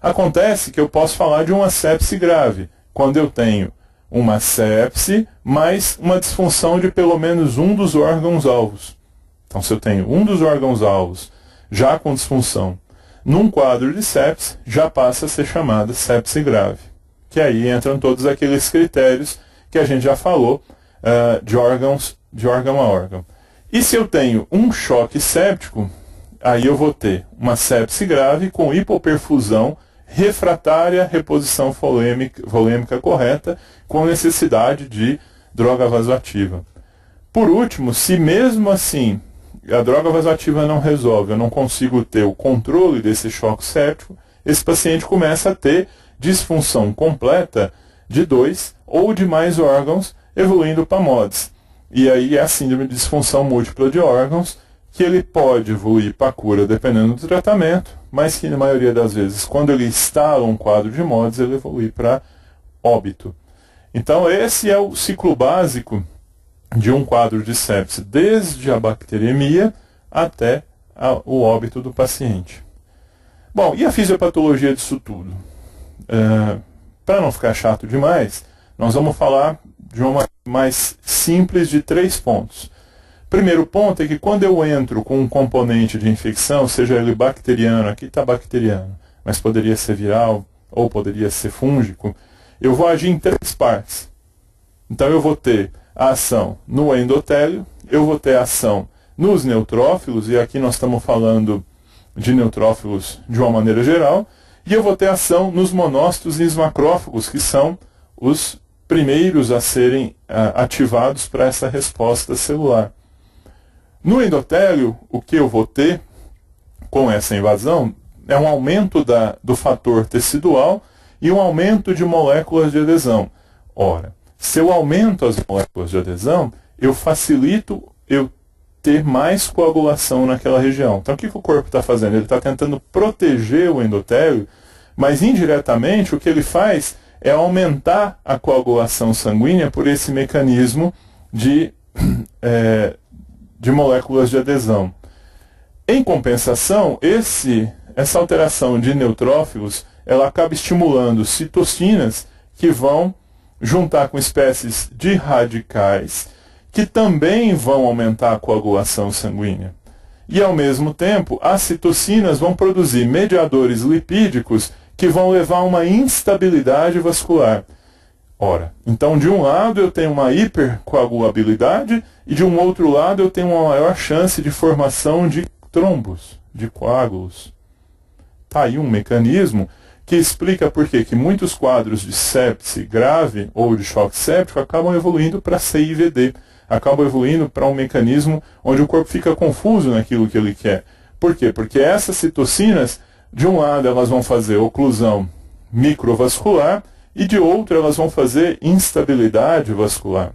Acontece que eu posso falar de uma sepse grave, quando eu tenho uma sepse mais uma disfunção de pelo menos um dos órgãos-alvos. Então, se eu tenho um dos órgãos-alvos já com disfunção, num quadro de sepse, já passa a ser chamada sepse grave. Que aí entram todos aqueles critérios que a gente já falou de órgão a órgão. E se eu tenho um choque séptico, aí eu vou ter uma sepse grave com hipoperfusão refratária, reposição volêmica correta, com necessidade de droga vasoativa. Por último, se mesmo assim a droga vasoativa não resolve, eu não consigo ter o controle desse choque séptico, esse paciente começa a ter disfunção completa de 2 ou de mais órgãos, evoluindo para MODS. E aí é a síndrome de disfunção múltipla de órgãos, que ele pode evoluir para a cura dependendo do tratamento, mas que na maioria das vezes, quando ele instala um quadro de MODS, ele evolui para óbito. Então esse é o ciclo básico de um quadro de sepse, desde a bacteremia até o óbito do paciente. Bom, e a fisiopatologia disso tudo? Para não ficar chato demais, nós vamos falar de uma mais simples de 3 pontos. Primeiro ponto é que quando eu entro com um componente de infecção, seja ele bacteriano, aqui está bacteriano, mas poderia ser viral ou poderia ser fúngico, eu vou agir em 3 partes. Então eu vou ter a ação no endotélio, eu vou ter a ação nos neutrófilos, e aqui nós estamos falando de neutrófilos de uma maneira geral, e eu vou ter ação nos monócitos e os macrófagos, que são os primeiros a serem ativados para essa resposta celular. No endotélio, o que eu vou ter com essa invasão é um aumento do fator tecidual e um aumento de moléculas de adesão. Ora, se eu aumento as moléculas de adesão, eu facilito eu ter mais coagulação naquela região. Então, o que o corpo está fazendo? Ele está tentando proteger o endotélio, mas indiretamente o que ele faz é aumentar a coagulação sanguínea por esse mecanismo de moléculas de adesão. Em compensação, essa alteração de neutrófilos, ela acaba estimulando citocinas que vão juntar com espécies de radicais que também vão aumentar a coagulação sanguínea. E, ao mesmo tempo, as citocinas vão produzir mediadores lipídicos que vão levar a uma instabilidade vascular. Ora, então de um lado eu tenho uma hipercoagulabilidade e de um outro lado eu tenho uma maior chance de formação de trombos, de coágulos. Está aí um mecanismo que explica por que muitos quadros de sepse grave ou de choque séptico acabam evoluindo para CIVD, acabam evoluindo para um mecanismo onde o corpo fica confuso naquilo que ele quer. Por quê? Porque essas citocinas, de um lado elas vão fazer oclusão microvascular e de outro elas vão fazer instabilidade vascular.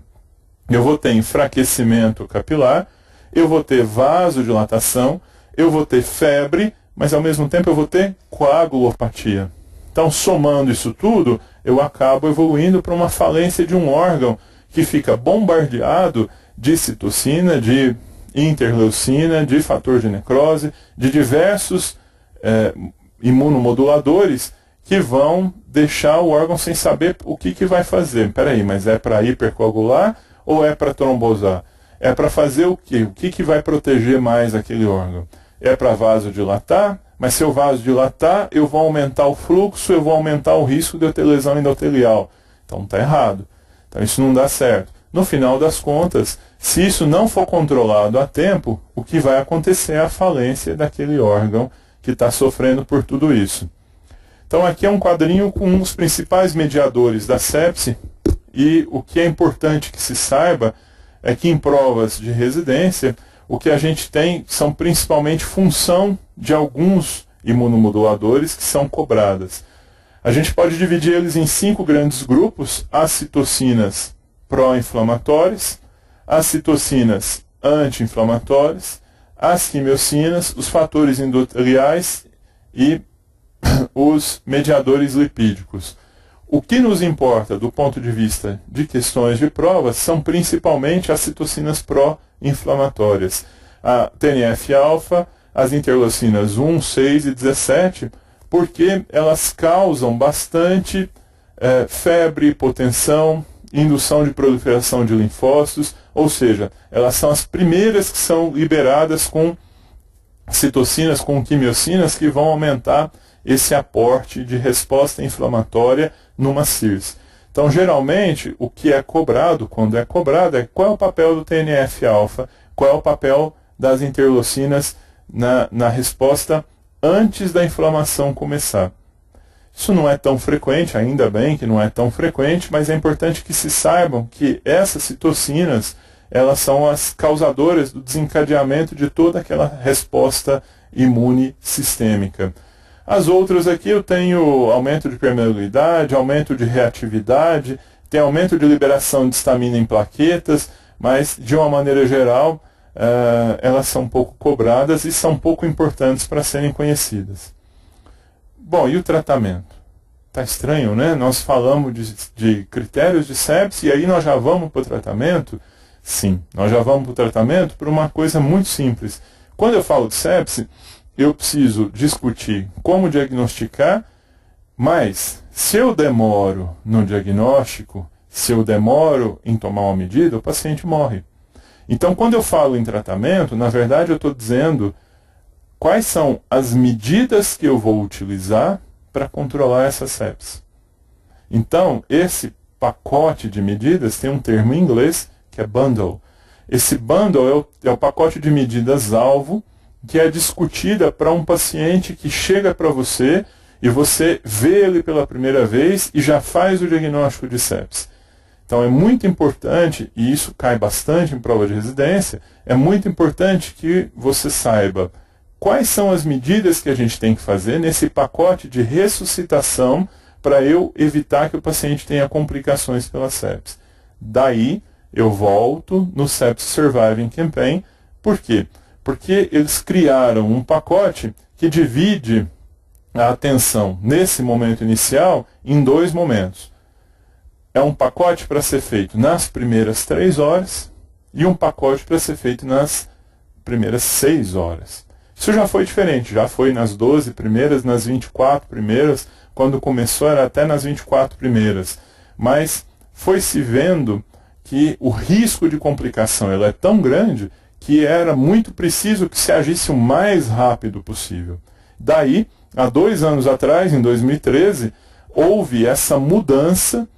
Eu vou ter enfraquecimento capilar, eu vou ter vasodilatação, eu vou ter febre, mas ao mesmo tempo eu vou ter coagulopatia. Então, somando isso tudo, eu acabo evoluindo para uma falência de um órgão que fica bombardeado de citocina, de interleucina, de fator de necrose, de diversos imunomoduladores que vão deixar o órgão sem saber o que vai fazer. Peraí, mas é para hipercoagular ou é para trombosar? É para fazer o quê? O que vai proteger mais aquele órgão? É para vasodilatar, mas se eu vasodilatar, eu vou aumentar o fluxo, eu vou aumentar o risco de eu ter lesão endotelial. Então está errado. Então isso não dá certo. No final das contas, se isso não for controlado a tempo, o que vai acontecer é a falência daquele órgão que está sofrendo por tudo isso. Então aqui é um quadrinho com os principais mediadores da sepse, e o que é importante que se saiba é que em provas de residência, o que a gente tem são principalmente função de alguns imunomoduladores que são cobradas. A gente pode dividir eles em 5 grandes grupos: as citocinas pró-inflamatórias, as citocinas anti-inflamatórias, as quimiocinas, os fatores endoteliais e os mediadores lipídicos. O que nos importa do ponto de vista de questões de provas são principalmente as citocinas pró-inflamatórias, a TNF-alfa, as interleucinas 1, 6 e 17, porque elas causam bastante febre, hipotensão, indução de proliferação de linfócitos, ou seja, elas são as primeiras que são liberadas com citocinas, com quimiocinas, que vão aumentar esse aporte de resposta inflamatória numa CIRS. Então, geralmente, o que é cobrado, quando é cobrado, é qual é o papel do TNF-alfa, qual é o papel das interleucinas na resposta antes da inflamação começar. Isso não é tão frequente, ainda bem que não é tão frequente, mas é importante que se saibam que essas citocinas, elas são as causadoras do desencadeamento de toda aquela resposta imune sistêmica. As outras aqui eu tenho aumento de permeabilidade, aumento de reatividade, tem aumento de liberação de histamina em plaquetas, mas de uma maneira geral elas são pouco cobradas e são pouco importantes para serem conhecidas. Bom, e o tratamento? Está estranho, né? Nós falamos de critérios de sepse e aí nós já vamos para o tratamento? Sim, nós já vamos para o tratamento por uma coisa muito simples. Quando eu falo de sepse, eu preciso discutir como diagnosticar, mas se eu demoro no diagnóstico, se eu demoro em tomar uma medida, o paciente morre. Então, quando eu falo em tratamento, na verdade eu estou dizendo quais são as medidas que eu vou utilizar para controlar essa sepse. Então, esse pacote de medidas tem um termo em inglês que é bundle. Esse bundle é o pacote de medidas-alvo que é discutida para um paciente que chega para você e você vê ele pela primeira vez e já faz o diagnóstico de sepse. Então é muito importante, e isso cai bastante em prova de residência, é muito importante que você saiba quais são as medidas que a gente tem que fazer nesse pacote de ressuscitação para eu evitar que o paciente tenha complicações pela sepse. Daí, eu volto no Sepsis Surviving Campaign. Por quê? Porque eles criaram um pacote que divide a atenção nesse momento inicial em 2 momentos. É um pacote para ser feito nas primeiras 3 horas e um pacote para ser feito nas primeiras 6 horas. Isso já foi diferente, já foi nas 12 primeiras, nas 24 primeiras, quando começou era até nas 24 primeiras. Mas foi se vendo que o risco de complicação é tão grande que era muito preciso que se agisse o mais rápido possível. Daí, há 2 anos atrás, em 2013, houve essa mudança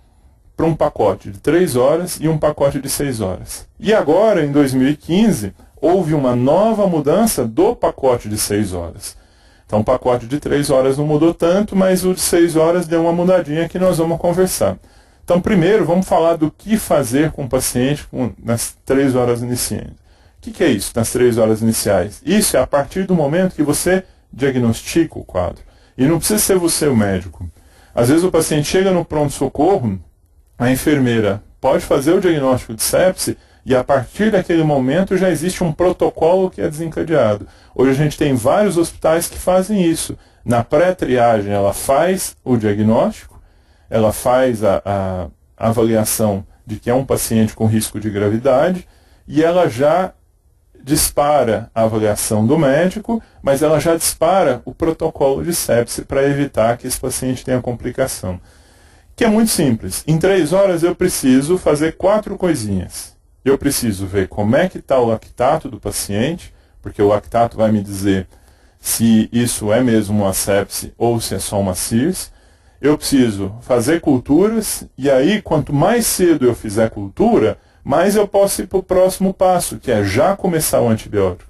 para um pacote de 3 horas e um pacote de 6 horas. E agora, em 2015, houve uma nova mudança do pacote de 6 horas. Então, o pacote de 3 horas não mudou tanto, mas o de 6 horas deu uma mudadinha que nós vamos conversar. Então, primeiro, vamos falar do que fazer com o paciente nas 3 horas iniciais. O que é isso, nas 3 horas iniciais? Isso é a partir do momento que você diagnostica o quadro. E não precisa ser você o médico. Às vezes o paciente chega no pronto-socorro, a enfermeira pode fazer o diagnóstico de sepse e a partir daquele momento já existe um protocolo que é desencadeado. Hoje a gente tem vários hospitais que fazem isso. Na pré-triagem ela faz o diagnóstico, ela faz a avaliação de que é um paciente com risco de gravidade e ela já dispara a avaliação do médico, mas ela já dispara o protocolo de sepse para evitar que esse paciente tenha complicação. Que é muito simples. Em 3 horas eu preciso fazer 4 coisinhas. Eu preciso ver como é que está o lactato do paciente, porque o lactato vai me dizer se isso é mesmo uma sepse ou se é só uma CIRS. Eu preciso fazer culturas, e aí quanto mais cedo eu fizer cultura, mais eu posso ir para o próximo passo, que é já começar o antibiótico.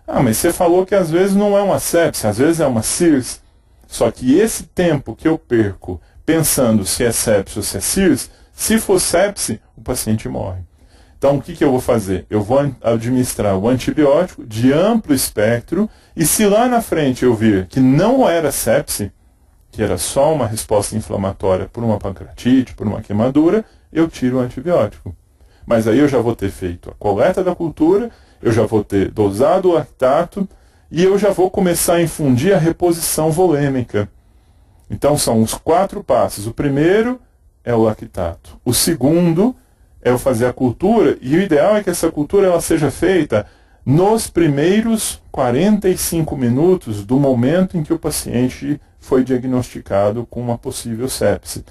Ah, mas você falou que às vezes não é uma sepse, às vezes é uma CIRS. Só que esse tempo que eu perco pensando se é sepse ou se é CIRS, se for sepse, o paciente morre. Então, o que eu vou fazer? Eu vou administrar o antibiótico de amplo espectro, e se lá na frente eu vir que não era sepse, que era só uma resposta inflamatória por uma pancreatite, por uma queimadura, eu tiro o antibiótico. Mas aí eu já vou ter feito a coleta da cultura, eu já vou ter dosado o lactato e eu já vou começar a infundir a reposição volêmica. Então são os 4 passos. O primeiro é o lactato. O segundo é eu fazer a cultura, e o ideal é que essa cultura ela seja feita nos primeiros 45 minutos do momento em que o paciente foi diagnosticado com uma possível sepse.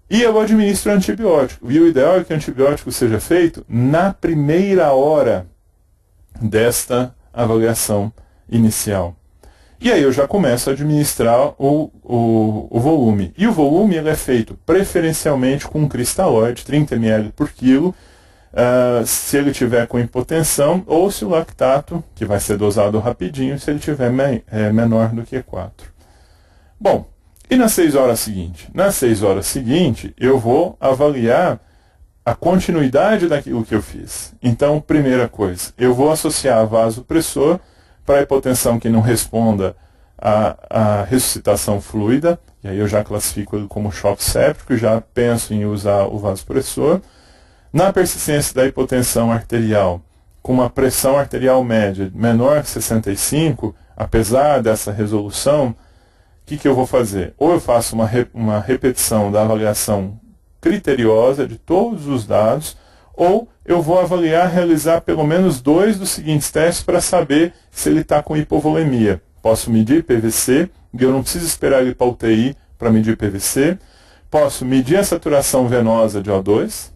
E eu administro antibiótico. E o ideal é que o antibiótico seja feito na primeira hora desta avaliação inicial. E aí eu já começo a administrar o volume. E o volume ele é feito preferencialmente com um cristalóide, 30 ml por quilo, se ele tiver com hipotensão, ou se o lactato, que vai ser dosado rapidinho, se ele tiver menor do que 4. Bom, e nas 6 horas seguintes? Nas 6 horas seguintes, eu vou avaliar a continuidade daquilo que eu fiz. Então, primeira coisa, eu vou associar vasopressor para a hipotensão que não responda à ressuscitação fluida, e aí eu já classifico ele como choque séptico e já penso em usar o vasopressor. Na persistência da hipotensão arterial, com uma pressão arterial média menor que 65, apesar dessa resolução, o que eu vou fazer? Ou eu faço uma repetição da avaliação criteriosa de todos os dados, ou eu vou realizar pelo menos 2 dos seguintes testes para saber se ele está com hipovolemia. Posso medir PVC, e eu não preciso esperar ele para UTI para medir PVC. Posso medir a saturação venosa de O2.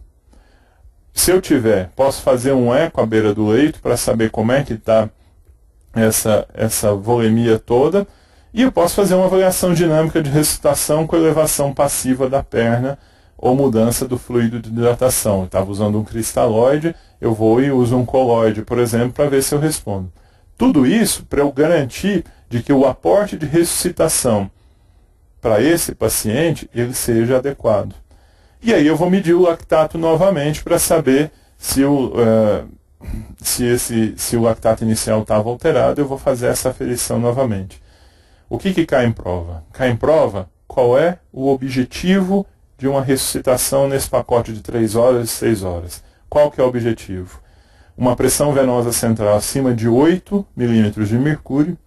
Se eu tiver, posso fazer um eco à beira do leito para saber como é que está essa volemia toda. E eu posso fazer uma avaliação dinâmica de ressuscitação com elevação passiva da perna ou mudança do fluido de hidratação. Eu estava usando um cristalóide, eu vou e uso um colóide, por exemplo, para ver se eu respondo. Tudo isso para eu garantir de que o aporte de ressuscitação para esse paciente ele seja adequado. E aí eu vou medir o lactato novamente para saber se se o lactato inicial estava alterado, eu vou fazer essa aferição novamente. O que cai em prova? Cai em prova qual é o objetivo de uma ressuscitação nesse pacote de 3 horas e 6 horas. Qual que é o objetivo? Uma pressão venosa central acima de 8 milímetros de mercúrio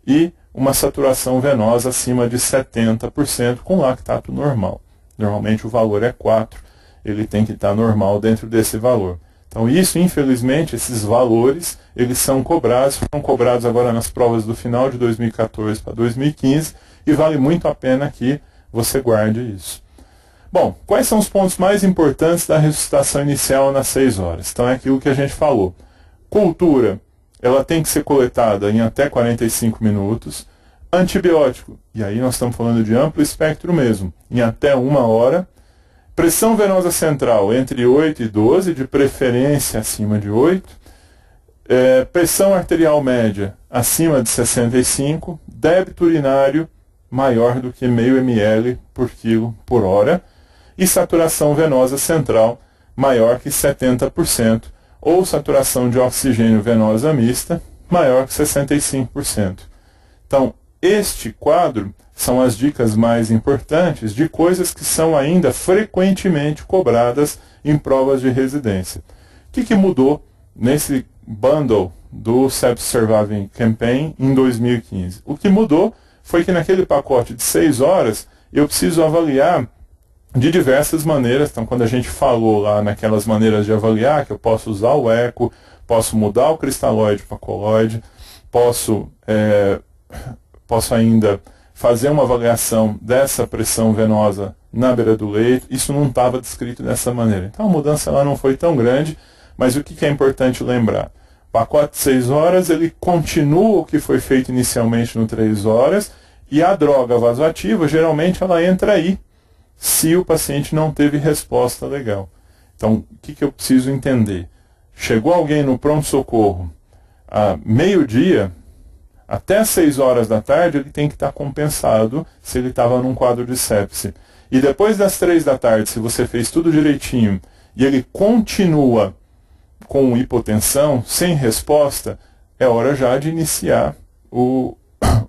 e uma saturação venosa acima de 70% com lactato normal. Normalmente o valor é 4, ele tem que estar normal dentro desse valor. Então isso, infelizmente, esses valores, eles foram cobrados agora nas provas do final de 2014 para 2015, e vale muito a pena que você guarde isso. Bom, quais são os pontos mais importantes da ressuscitação inicial nas 6 horas? Então é aquilo que a gente falou. Cultura, ela tem que ser coletada em até 45 minutos. Antibiótico, e aí nós estamos falando de amplo espectro mesmo, em até 1 hora. Pressão venosa central entre 8 e 12, de preferência acima de 8. Pressão arterial média acima de 65. Débito urinário maior do que meio ml por quilo por hora. E saturação venosa central maior que 70%, ou saturação de oxigênio venosa mista maior que 65%. Então, este quadro são as dicas mais importantes de coisas que são ainda frequentemente cobradas em provas de residência. O que mudou nesse bundle do Sepsis Surviving Campaign em 2015? O que mudou foi que naquele pacote de 6 horas eu preciso avaliar de diversas maneiras. Então, quando a gente falou lá naquelas maneiras de avaliar, que eu posso usar o eco, posso mudar o cristalóide para coloide, posso ainda fazer uma avaliação dessa pressão venosa na beira do leito. Isso não estava descrito dessa maneira. Então a mudança lá não foi tão grande, mas o que é importante lembrar? O pacote de 6 horas, ele continua o que foi feito inicialmente no 3 horas, e a droga vasoativa, geralmente ela entra aí, se o paciente não teve resposta legal. Então, o que eu preciso entender? Chegou alguém no pronto-socorro a meio-dia, até 6 horas da tarde ele tem que estar compensado se ele estava num quadro de sepse. E depois das 3 da tarde, se você fez tudo direitinho e ele continua com hipotensão, sem resposta, é hora já de iniciar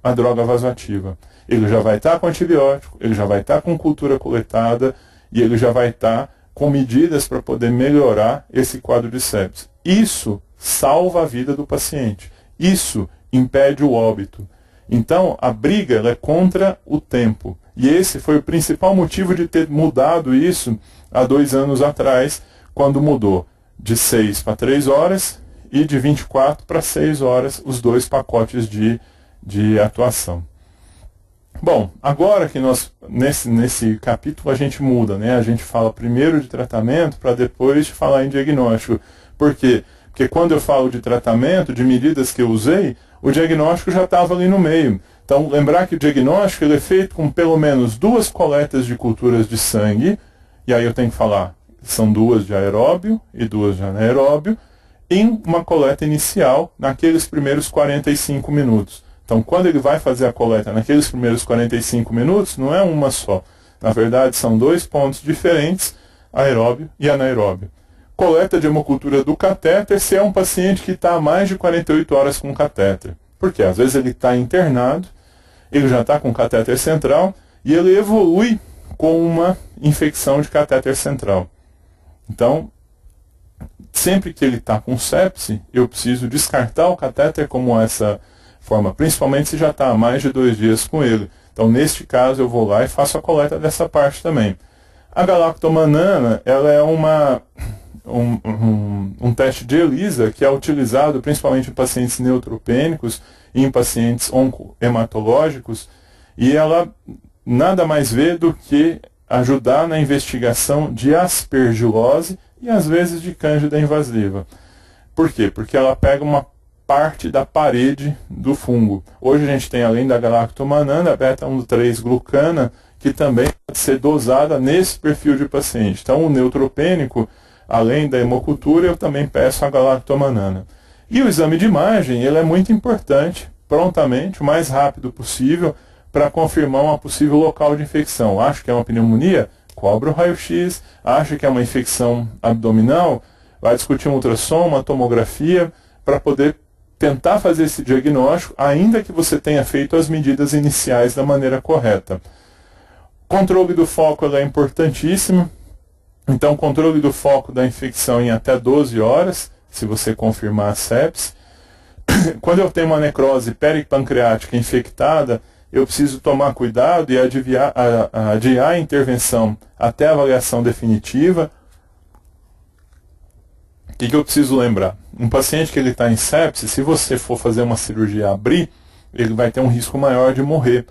a droga vasoativa. Ele já vai estar com antibiótico, ele já vai estar com cultura coletada e ele já vai estar com medidas para poder melhorar esse quadro de sepse. Isso salva a vida do paciente. Isso impede o óbito. Então, a briga ela é contra o tempo. E esse foi o principal motivo de ter mudado isso há 2 anos atrás, quando mudou de 6 para 3 horas e de 24 para 6 horas os 2 pacotes de atuação. Bom, agora que nós, nesse capítulo, a gente muda, né? A gente fala primeiro de tratamento para depois falar em diagnóstico. Por quê? Porque quando eu falo de tratamento, de medidas que eu usei, o diagnóstico já estava ali no meio. Então, lembrar que o diagnóstico ele é feito com pelo menos 2 coletas de culturas de sangue, e aí eu tenho que falar, são 2 de aeróbio e 2 de anaeróbio, em uma coleta inicial, naqueles primeiros 45 minutos. Então, quando ele vai fazer a coleta naqueles primeiros 45 minutos, não é uma só. Na verdade, são 2 pontos diferentes, aeróbio e anaeróbio. Coleta de hemocultura do catéter, se é um paciente que está há mais de 48 horas com catéter. Porque às vezes ele está internado, ele já está com catéter central e ele evolui com uma infecção de catéter central. Então, sempre que ele está com sepse, eu preciso descartar o catéter como essa forma, principalmente se já está há mais de 2 dias com ele. Então, neste caso, eu vou lá e faço a coleta dessa parte também. A galactomanana, ela é um teste de ELISA que é utilizado principalmente em pacientes neutropênicos e em pacientes oncohematológicos, e ela nada mais vê do que ajudar na investigação de aspergilose e às vezes de cândida invasiva. Por quê? Porque ela pega uma parte da parede do fungo. Hoje a gente tem, além da galactomanana, a beta-1,3-glucana, que também pode ser dosada nesse perfil de paciente. Então, o neutropênico, além da hemocultura, eu também peço a galactomanana. E o exame de imagem, ele é muito importante, prontamente, o mais rápido possível, para confirmar uma possível local de infecção. Acho que é uma pneumonia? Cobra o raio-x. Acho que é uma infecção abdominal? vai discutir um ultrassom, uma tomografia, para poder tentar fazer esse diagnóstico, ainda que você tenha feito as medidas iniciais da maneira correta. Controle do foco é importantíssimo. Então, controle do foco da infecção em até 12 horas, se você confirmar a sepse. Quando eu tenho uma necrose peripancreática infectada, eu preciso tomar cuidado e adiar a intervenção até a avaliação definitiva. O que eu preciso lembrar? Um paciente que ele está em sepse, se você for fazer uma cirurgia abrir, ele vai ter um risco maior de morrer.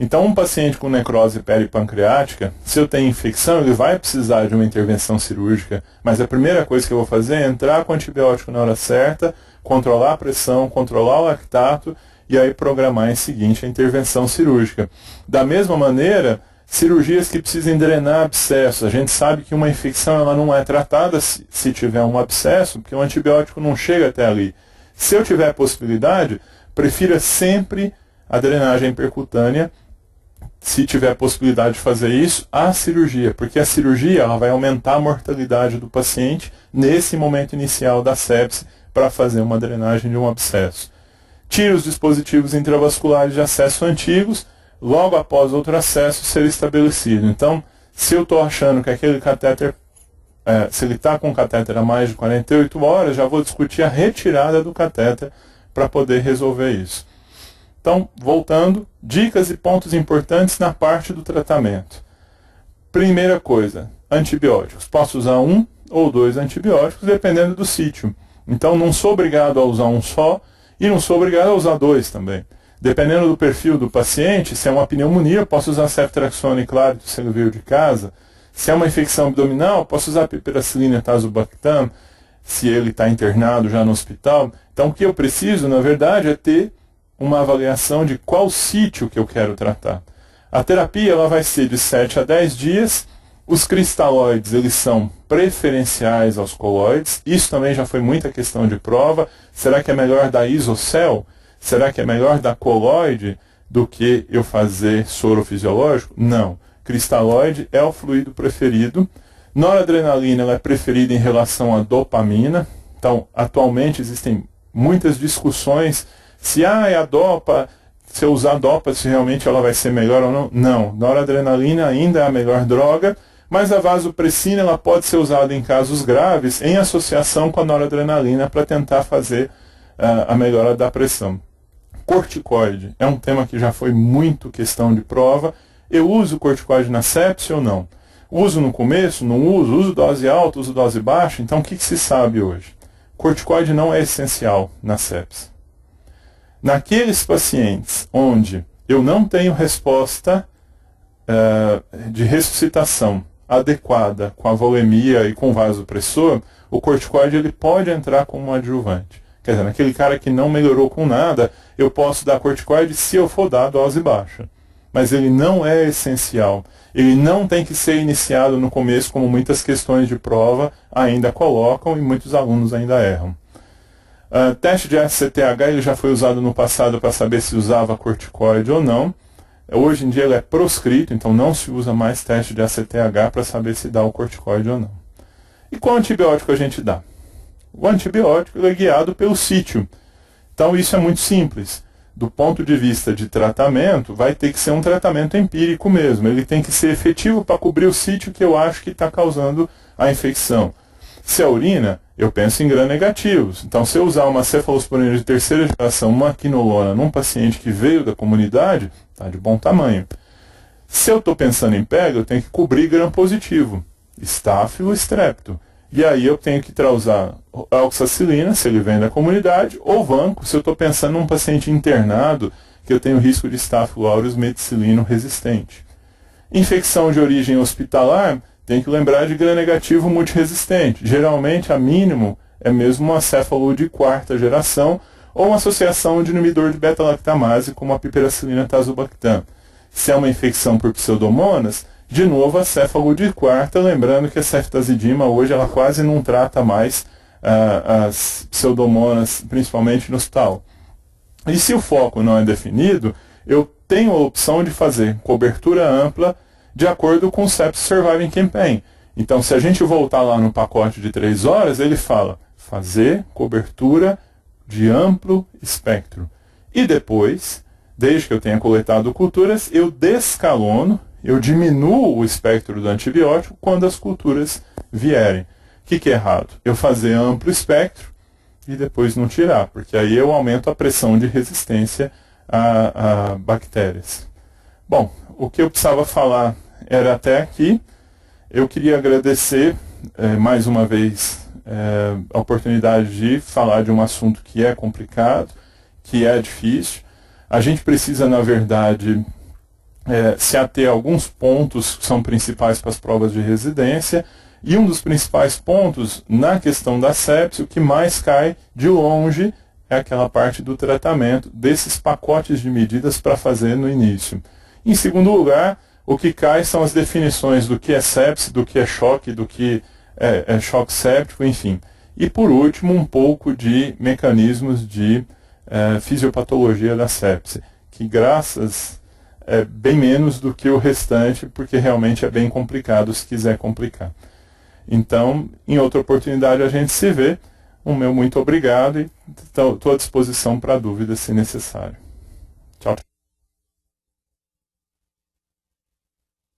Então, um paciente com necrose peripancreática, se eu tenho infecção, ele vai precisar de uma intervenção cirúrgica, mas a primeira coisa que eu vou fazer é entrar com antibiótico na hora certa, controlar a pressão, controlar o lactato e aí programar em seguinte a intervenção cirúrgica. Da mesma maneira, cirurgias que precisem drenar abscessos. A gente sabe que uma infecção ela não é tratada se tiver um abscesso, porque o antibiótico não chega até ali. Se eu tiver a possibilidade, prefira sempre a drenagem percutânea, se tiver a possibilidade de fazer isso, a cirurgia, porque a cirurgia ela vai aumentar a mortalidade do paciente nesse momento inicial da sepse para fazer uma drenagem de um abscesso. Tire os dispositivos intravasculares de acesso antigos, logo após outro acesso ser estabelecido. Então, se eu estou achando que aquele catéter, se ele está com o catéter há mais de 48 horas, já vou discutir a retirada do catéter para poder resolver isso. Então, voltando, dicas e pontos importantes na parte do tratamento. Primeira coisa, antibióticos. Posso usar 1 ou 2 antibióticos, dependendo do sítio. Então, não sou obrigado a usar um só e não sou obrigado a usar 2 também. Dependendo do perfil do paciente, se é uma pneumonia, posso usar ceftriaxona e claro, se ele veio de casa. Se é uma infecção abdominal, posso usar piperacilina e tazobactam, se ele está internado já no hospital. Então, o que eu preciso, na verdade, é ter uma avaliação de qual sítio que eu quero tratar. A terapia ela vai ser de 7 a 10 dias. Os cristalóides eles são preferenciais aos coloides. Isso também já foi muita questão de prova. Será que é melhor dar isocel? Será que é melhor dar coloide do que eu fazer soro fisiológico? Não. Cristalóide é o fluido preferido. Noradrenalina ela é preferida em relação à dopamina. Então, atualmente existem muitas discussões se é a dopa, se eu usar a dopa, se realmente ela vai ser melhor ou não. Não, noradrenalina ainda é a melhor droga, mas a vasopressina ela pode ser usada em casos graves em associação com a noradrenalina para tentar fazer a melhora da pressão. Corticoide é um tema que já foi muito questão de prova. Eu uso corticoide na sepse ou não? Uso no começo? Não uso? Uso dose alta? Uso dose baixa? Então o que se sabe hoje? Corticoide não é essencial na sepse. Naqueles pacientes onde eu não tenho resposta de ressuscitação adequada com a volemia e com o vasopressor, o corticoide ele pode entrar como um adjuvante. Quer dizer, naquele cara que não melhorou com nada, eu posso dar corticoide se eu for dar dose baixa. Mas ele não é essencial. Ele não tem que ser iniciado no começo, como muitas questões de prova ainda colocam e muitos alunos ainda erram. Teste de ACTH ele já foi usado no passado para saber se usava corticoide ou não. Hoje em dia ele é proscrito, então não se usa mais teste de ACTH para saber se dá o corticoide ou não. E qual antibiótico a gente dá? O antibiótico é guiado pelo sítio. Então isso é muito simples. Do ponto de vista de tratamento, vai ter que ser um tratamento empírico mesmo. Ele tem que ser efetivo para cobrir o sítio que eu acho que está causando a infecção. Se é urina, eu penso em gram-negativos. Então, se eu usar uma cefalosporina de terceira geração, uma quinolona, num paciente que veio da comunidade, está de bom tamanho. Se eu estou pensando em pega, eu tenho que cobrir gram-positivo, estáfilo, estrepto. E aí eu tenho que usar oxacilina, se ele vem da comunidade, ou vanco, se eu estou pensando num paciente internado, que eu tenho risco de estáfilo aureus meticilino resistente. Infecção de origem hospitalar, tem que lembrar de gram-negativo multiresistente. Geralmente, a mínimo, é mesmo uma céfalo de quarta geração ou uma associação de inibidor de beta-lactamase, como a piperacilina tazobactam. Se é uma infecção por pseudomonas, de novo a céfalo de quarta, lembrando que a ceftazidima hoje ela quase não trata mais as pseudomonas, principalmente no hospital. E se o foco não é definido, eu tenho a opção de fazer cobertura ampla de acordo com o Sepsis Surviving Campaign. Então, se a gente voltar lá no pacote de 3 horas, ele fala fazer cobertura de amplo espectro. E depois, desde que eu tenha coletado culturas, eu descalono, eu diminuo o espectro do antibiótico quando as culturas vierem. O que é errado? Eu fazer amplo espectro e depois não tirar, porque aí eu aumento a pressão de resistência a bactérias. Bom, o que eu precisava falar era até aqui. Eu queria agradecer mais uma vez a oportunidade de falar de um assunto que é complicado, que é difícil. A gente precisa, na verdade, se ater a alguns pontos que são principais para as provas de residência, e um dos principais pontos na questão da sepse, o que mais cai de longe é aquela parte do tratamento, desses pacotes de medidas para fazer no início. Em segundo lugar, o que cai são as definições do que é sepse, do que é choque, do que é choque séptico, enfim. E por último, um pouco de mecanismos de fisiopatologia da sepse, que bem menos do que o restante, porque realmente é bem complicado se quiser complicar. Então, em outra oportunidade a gente se vê. Um meu muito obrigado e estou à disposição para dúvidas se necessário. Tchau.